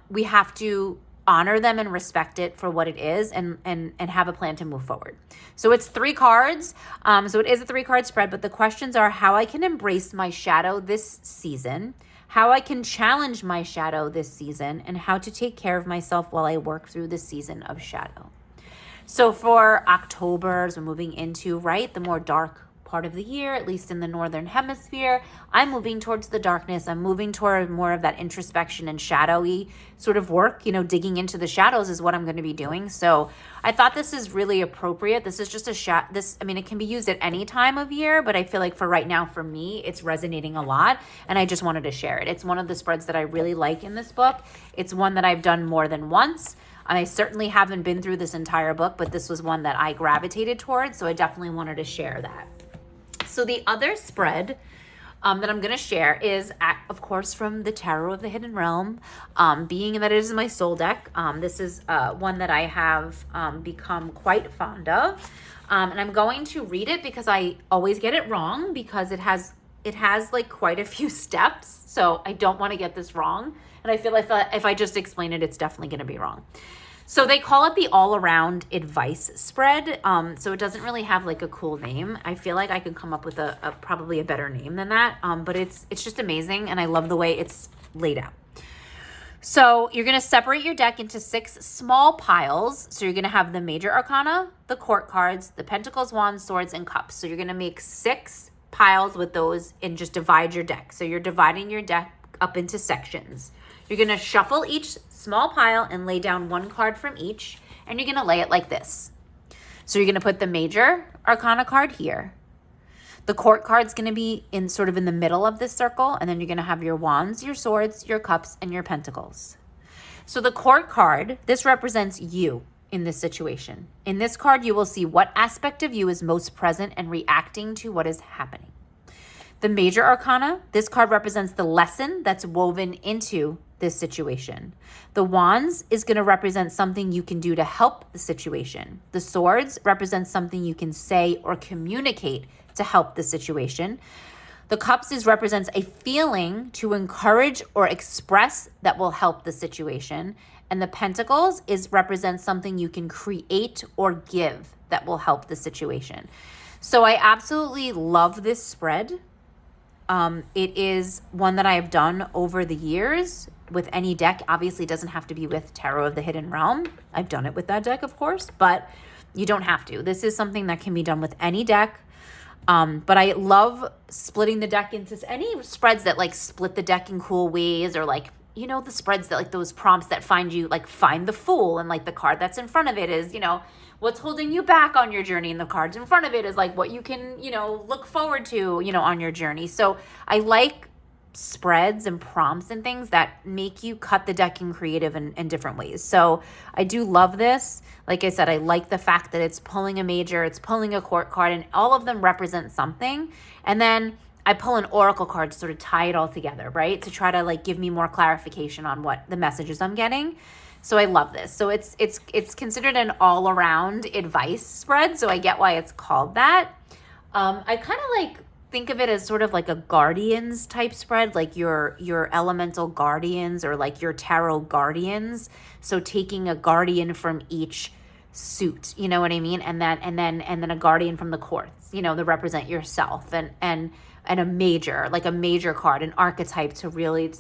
we have to honor them and respect it for what it is, and have a plan to move forward. So it's 3 cards. So it is a 3-card spread, but the questions are how I can embrace my shadow this season, how I can challenge my shadow this season, and how to take care of myself while I work through the season of shadow. So for October, as we're moving into, right, the more dark part of the year, at least in the northern hemisphere, I'm moving towards the darkness. I'm moving toward more of that introspection and shadowy sort of work, digging into the shadows is what I'm going to be doing. So I thought this is really appropriate. This is just it can be used at any time of year, but I feel like for right now, for me, it's resonating a lot, and I just wanted to share it. It's one of the spreads that I really like in this book. It's one that I've done more than once. I certainly haven't been through this entire book, but this was one that I gravitated towards, so I definitely wanted to share that. So the other spread that I'm going to share is, of course, from the Tarot of the Hidden Realm, being that it is my soul deck. This is one that I have become quite fond of, and I'm going to read it because I always get it wrong, because it has like quite a few steps, so I don't want to get this wrong, and I feel like if I just explain it, it's definitely going to be wrong. So they call it the all-around advice spread. So it doesn't really have like a cool name. I feel like I could come up with probably a better name than that. But it's just amazing, and I love the way it's laid out. So you're going to separate your deck into 6 small piles. So you're going to have the major arcana, the court cards, the pentacles, wands, swords, and cups. So you're going to make 6 piles with those and just divide your deck. So you're dividing your deck up into sections. You're going to shuffle each small pile and lay down 1 card from each, and you're going to lay it like this. So you're going to put the major arcana card here. The court card's going to be in the middle of this circle, and then you're going to have your wands, your swords, your cups, and your pentacles. So the court card, this represents you in this situation. In this card, you will see what aspect of you is most present and reacting to what is happening. The major arcana, this card represents the lesson that's woven into this situation. The wands is going to represent something you can do to help the situation. The swords represents something you can say or communicate to help the situation. The cups represents a feeling to encourage or express that will help the situation. And the pentacles represents something you can create or give that will help the situation. So I absolutely love this spread. It is one that I have done over the years with any deck. Obviously, it doesn't have to be with Tarot of the Hidden Realm. I've done it with that deck, of course, but you don't have to. This is something that can be done with any deck. But I love splitting the deck into any spreads that like split the deck in cool ways, or like, the spreads that like those prompts that find the Fool, and like the card that's in front of it is, what's holding you back on your journey, and the cards in front of it is like what you can, look forward to, on your journey. So I like spreads and prompts and things that make you cut the deck in creative and different ways. So I do love this. Like I said, I like the fact that it's pulling a major, it's pulling a court card, and all of them represent something. And then I pull an oracle card to sort of tie it all together, right? To try to like give me more clarification on what the messages I'm getting. So I love this. So it's considered an all-around advice spread. So I get why it's called that. I kind of like think of it as sort of like a guardians type spread, like your elemental guardians, or like your tarot guardians. So taking a guardian from each suit, you know what I mean? And then a guardian from the courts, to represent yourself, and a major card, an archetype to really,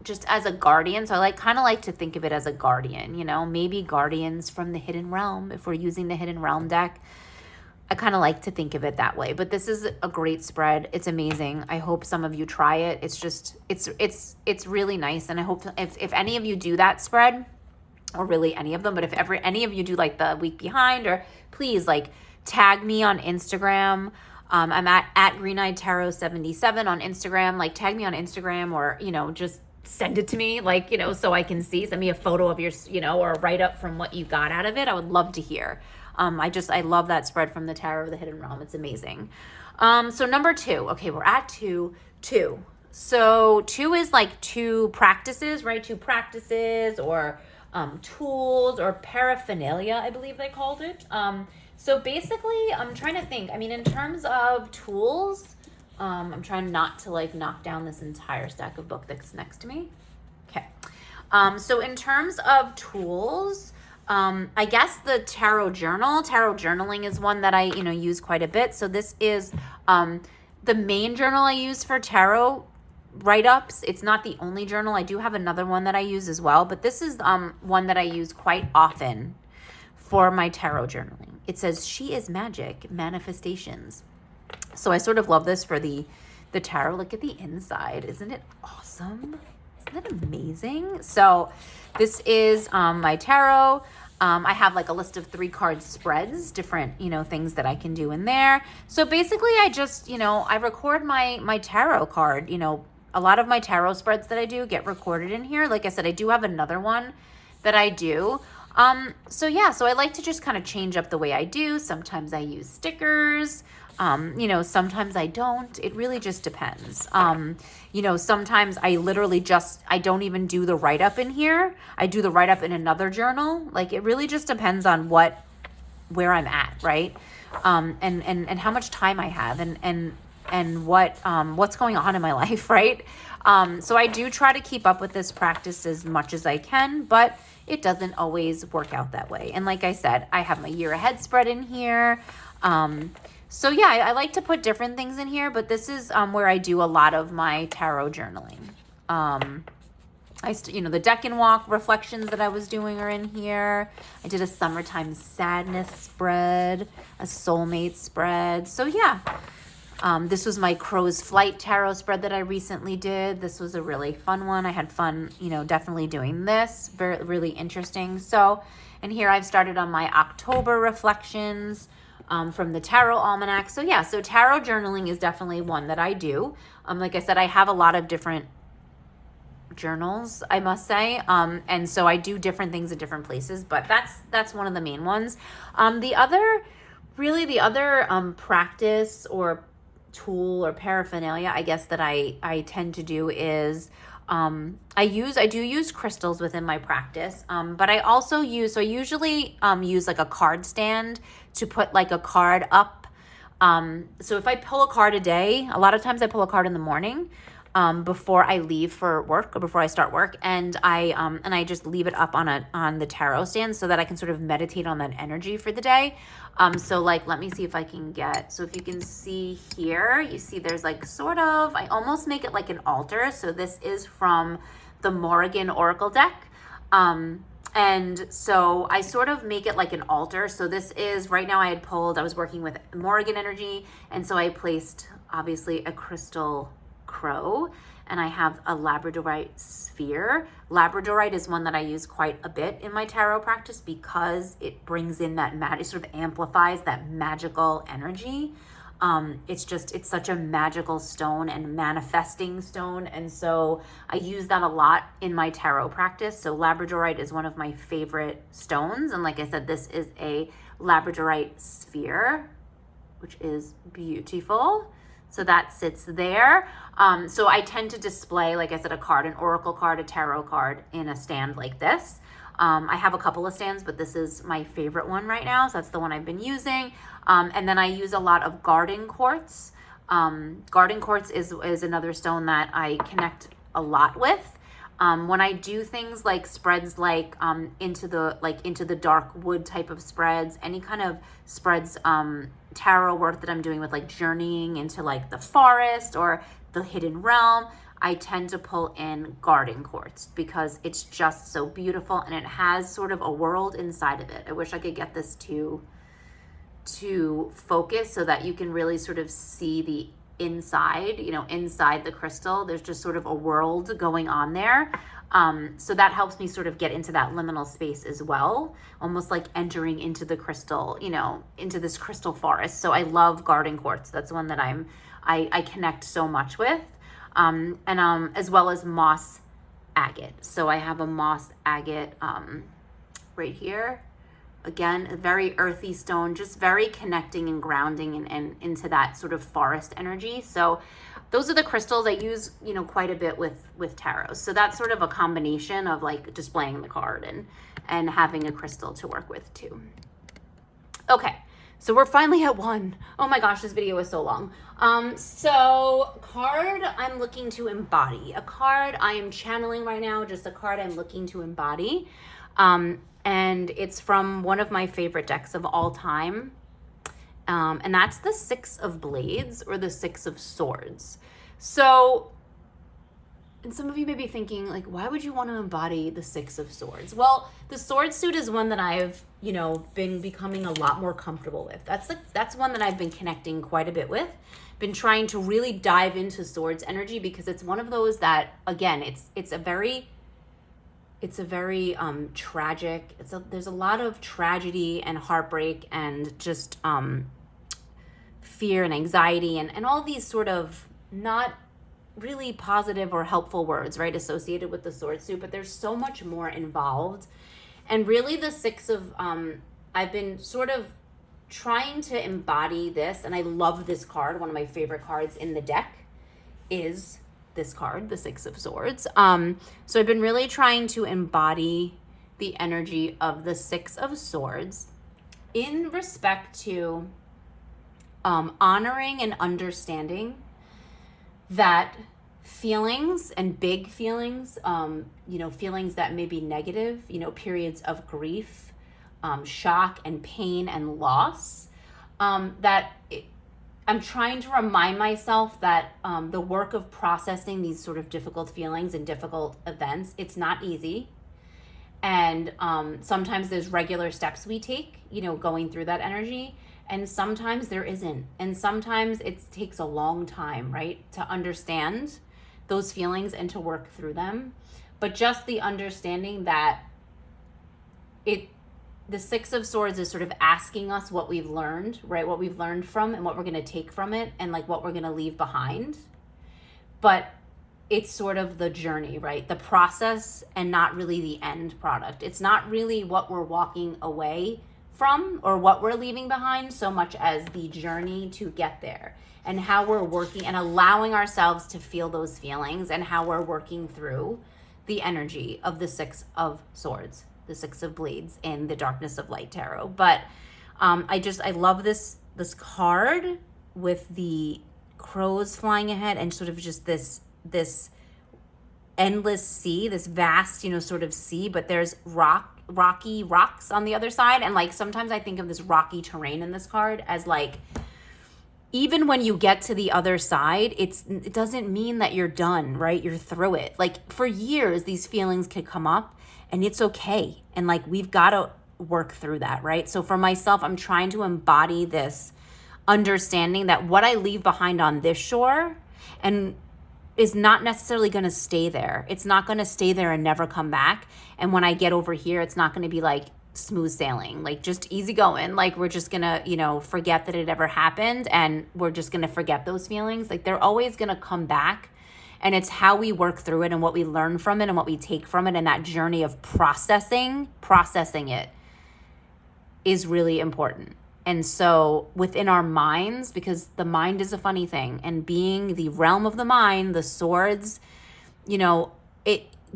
just as a guardian. So I kind of like to think of it as a guardian, maybe guardians from the Hidden Realm, if we're using the Hidden Realm deck. I kind of like to think of it that way, but this is a great spread. It's amazing. I hope some of you try it. It's just, it's really nice. And I hope if any of you do that spread, or really any of them, but if ever any of you do like the week behind, or please like tag me on Instagram. I'm at Green Eyed Tarot 77 on Instagram. Like tag me on Instagram, or, just send it to me, like, so I can see. Send me a photo of your, or a write-up from what you got out of it. I would love to hear. I love that spread from the Tarot of the Hidden Realm. It's amazing. So number 2. Okay, we're at 2. So 2 is like 2 practices, right? 2 practices or tools or paraphernalia, I believe they called it. So basically, I'm trying to think. I mean, in terms of tools, I'm trying not to like knock down this entire stack of book that's next to me. Okay. So in terms of tools, I guess the tarot journaling is one that I, use quite a bit. So this is the main journal I use for tarot write-ups. It's not the only journal. I do have another one that I use as well, but this is one that I use quite often for my tarot journaling. It says, "She is magic, manifestations." So I sort of love this for the tarot. Look at the inside. Isn't it awesome? Isn't that amazing? So this is my tarot. I have like a list of 3 card spreads, different, things that I can do in there. So basically I just, I record my tarot card, a lot of my tarot spreads that I do get recorded in here. Like I said, I do have another one that I do. So yeah, so I like to just kind of change up the way I do. Sometimes I use stickers. Sometimes I don't. It really just depends. Sometimes I literally I don't even do the write-up in here. I do the write-up in another journal. Like, it really just depends on where I'm at, right? And how much time I have and what's going on in my life, right? So I do try to keep up with this practice as much as I can, but it doesn't always work out that way. And like I said, I have my year ahead spread in here. So yeah, I like to put different things in here, but this is where I do a lot of my tarot journaling. The deck and walk reflections that I was doing are in here. I did a summertime sadness spread, a soulmate spread. So yeah, this was my crow's flight tarot spread that I recently did. This was a really fun one. I had fun, definitely doing this. Really interesting. So, and here I've started on my October reflections from the Tarot Almanac. So yeah, so tarot journaling is definitely one that I do. Like I said, I have a lot of different journals, I must say. And so I do different things at different places, but that's one of the main ones. The other practice or tool or paraphernalia, I guess, that I tend to do is I do use crystals within my practice, but I also use like a card stand to put like a card up. So if I pull a card a day, a lot of times I pull a card in the morning before I leave for work or before I start work, and I just leave it up on the tarot stand so that I can sort of meditate on that energy for the day. So like, let me see if I can so if you can see here, you see there's like I almost make it like an altar. So this is from the Morrigan Oracle deck. And so I sort of make it like an altar. So this is, right now I was working with Morrigan energy. And so I placed obviously a crystal crow, and I have a labradorite sphere. Labradorite is one that I use quite a bit in my tarot practice because it brings in it sort of amplifies that magical energy. It's such a magical stone and manifesting stone. And so I use that a lot in my tarot practice. So labradorite is one of my favorite stones. And like I said, this is a labradorite sphere, which is beautiful. So that sits there. So I tend to display, like I said, a card, an oracle card, a tarot card in a stand like this. I have a couple of stands, but this is my favorite one right now. So that's the one I've been using. And then I use a lot of garden quartz. Garden quartz is another stone that I connect a lot with. When I do things like spreads like into the dark wood type of spreads, any kind of spreads, tarot work that I'm doing with like journeying into like the forest or the hidden realm, I tend to pull in garden quartz because it's just so beautiful and it has sort of a world inside of it. I wish I could get this to focus so that you can really sort of see the inside, inside the crystal. There's just sort of a world going on there. So that helps me sort of get into that liminal space as well, almost like entering into the crystal, into this crystal forest. So I love garden quartz. That's one that I connect so much with. And as well as moss agate. So I have a moss agate right here. Again, a very earthy stone, just very connecting and grounding and into that sort of forest energy. So those are the crystals I use, you know, quite a bit with tarot. So that's sort of a combination of like displaying the card and having a crystal to work with too. Okay, so we're finally at 1. Oh my gosh, this video is so long. So card I'm looking to embody. A card I am channeling right now, just a card I'm looking to embody. And it's from one of my favorite decks of all time. And that's the 6 of Blades or the 6 of Swords. So, and some of you may be thinking, like, why would you want to embody the 6 of Swords? Well, the sword suit is one that I've, you know, been becoming a lot more comfortable with. That's one that I've been connecting quite a bit with. Been trying to really dive into swords energy because it's one of those that, again, it's a very tragic, there's a lot of tragedy and heartbreak and just fear and anxiety and all these sort of not really positive or helpful words, right, associated with the sword suit, but there's so much more involved. And really the 6 of, I've been sort of trying to embody this, and I love this card. One of my favorite cards in the deck is this card, the 6 of Swords. So I've been really trying to embody the energy of the 6 of Swords in respect to honoring and understanding that feelings and big feelings, you know, feelings that may be negative, you know, periods of grief, shock and pain and loss, I'm trying to remind myself that the work of processing these sort of difficult feelings and difficult events, it's not easy. And sometimes there's regular steps we take, you know, going through that energy. And sometimes there isn't. And sometimes it takes a long time, right, to understand those feelings and to work through them. But just the understanding that the 6 of Swords is sort of asking us what we've learned, right? What we've learned from and what we're going to take from it and like what we're going to leave behind. But it's sort of the journey, right? The process and not really the end product. It's not really what we're walking away from or what we're leaving behind so much as the journey to get there and how we're working and allowing ourselves to feel those feelings and how we're working through the energy of the 6 of Swords, the 6 of Blades in the Darkness of Light Tarot. But I love this card with the crows flying ahead and sort of just this endless sea, this vast, you know, sort of sea, but there's rocky rocks on the other side. And like sometimes I think of this rocky terrain in this card as like, even when you get to the other side, it doesn't mean that you're done, right? You're through it. Like for years, these feelings could come up and it's okay. And like, we've got to work through that, right? So for myself, I'm trying to embody this understanding that what I leave behind on this shore and is not necessarily going to stay there. It's not going to stay there and never come back. And when I get over here, it's not going to be like smooth sailing, like just easy going. Like we're just going to, you know, forget that it ever happened and we're just going to forget those feelings. Like they're always going to come back. And it's how we work through it and what we learn from it and what we take from it. And that journey of processing it is really important. And so within our minds, because the mind is a funny thing, and being the realm of the mind, the swords, you know,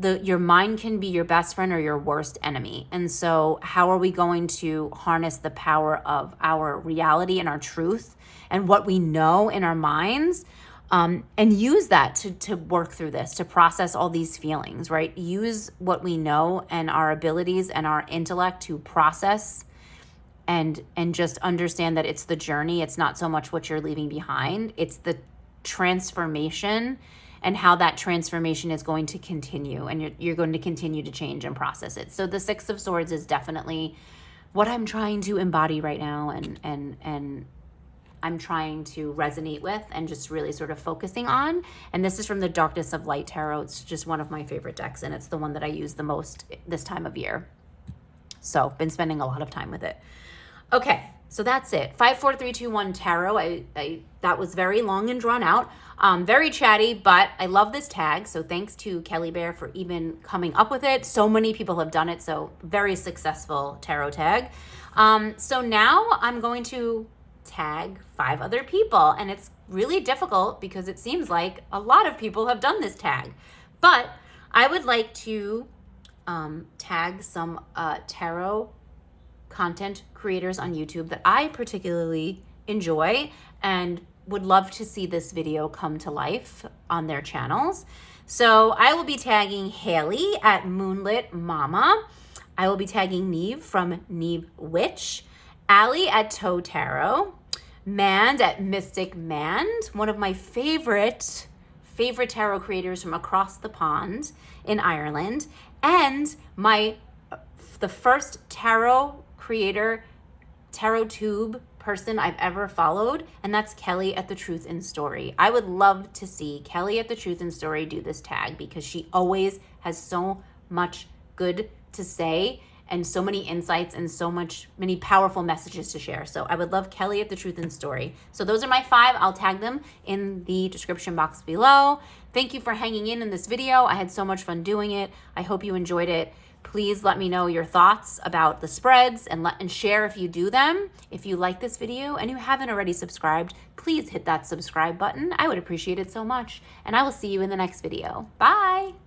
your mind can be your best friend or your worst enemy. And so how are we going to harness the power of our reality and our truth and what we know in our minds, and use that to work through this, to process all these feelings, right? Use what we know and our abilities and our intellect to process and just understand that it's the journey. It's not so much what you're leaving behind. It's the transformation and how that transformation is going to continue, and you're going to continue to change and process it. So the 6 of Swords is definitely what I'm trying to embody right now, and I'm trying to resonate with and just really sort of focusing on. And this is from the Darkness of Light Tarot. It's just one of my favorite decks, and it's the one that I use the most this time of year. So been spending a lot of time with it. Okay, So that's it. 5, 4, 3, 2, 1 tarot. That was very long and drawn out. Very chatty, but I love this tag. So thanks to Kelly Bear for even coming up with it. So many people have done it. So very successful tarot tag. So now I'm going to tag 5 other people. And it's really difficult because it seems like a lot of people have done this tag. But I would like to tag some tarot content creators on YouTube that I particularly enjoy and would love to see this video come to life on their channels. So I will be tagging Haley at Moonlit Mama. I will be tagging Neve from NiamhWitch, Allie at Toe Tarot, Mand at Mystic Mand, one of my favorite tarot creators from across the pond in Ireland, and the first tarot creator, tarot tube person I've ever followed, and that's Kelly at The Truth in Story. I would love to see Kelly at The Truth in Story do this tag because she always has so much good to say and so many insights and many powerful messages to share. So I would love Kelly at The Truth in Story. So those are my 5. I'll tag them in the description box below. Thank you for hanging in this video. I had so much fun doing it. I hope you enjoyed it. Please let me know your thoughts about the spreads and share if you do them. If you like this video and you haven't already subscribed, please hit that subscribe button. I would appreciate it so much. And I will see you in the next video. Bye.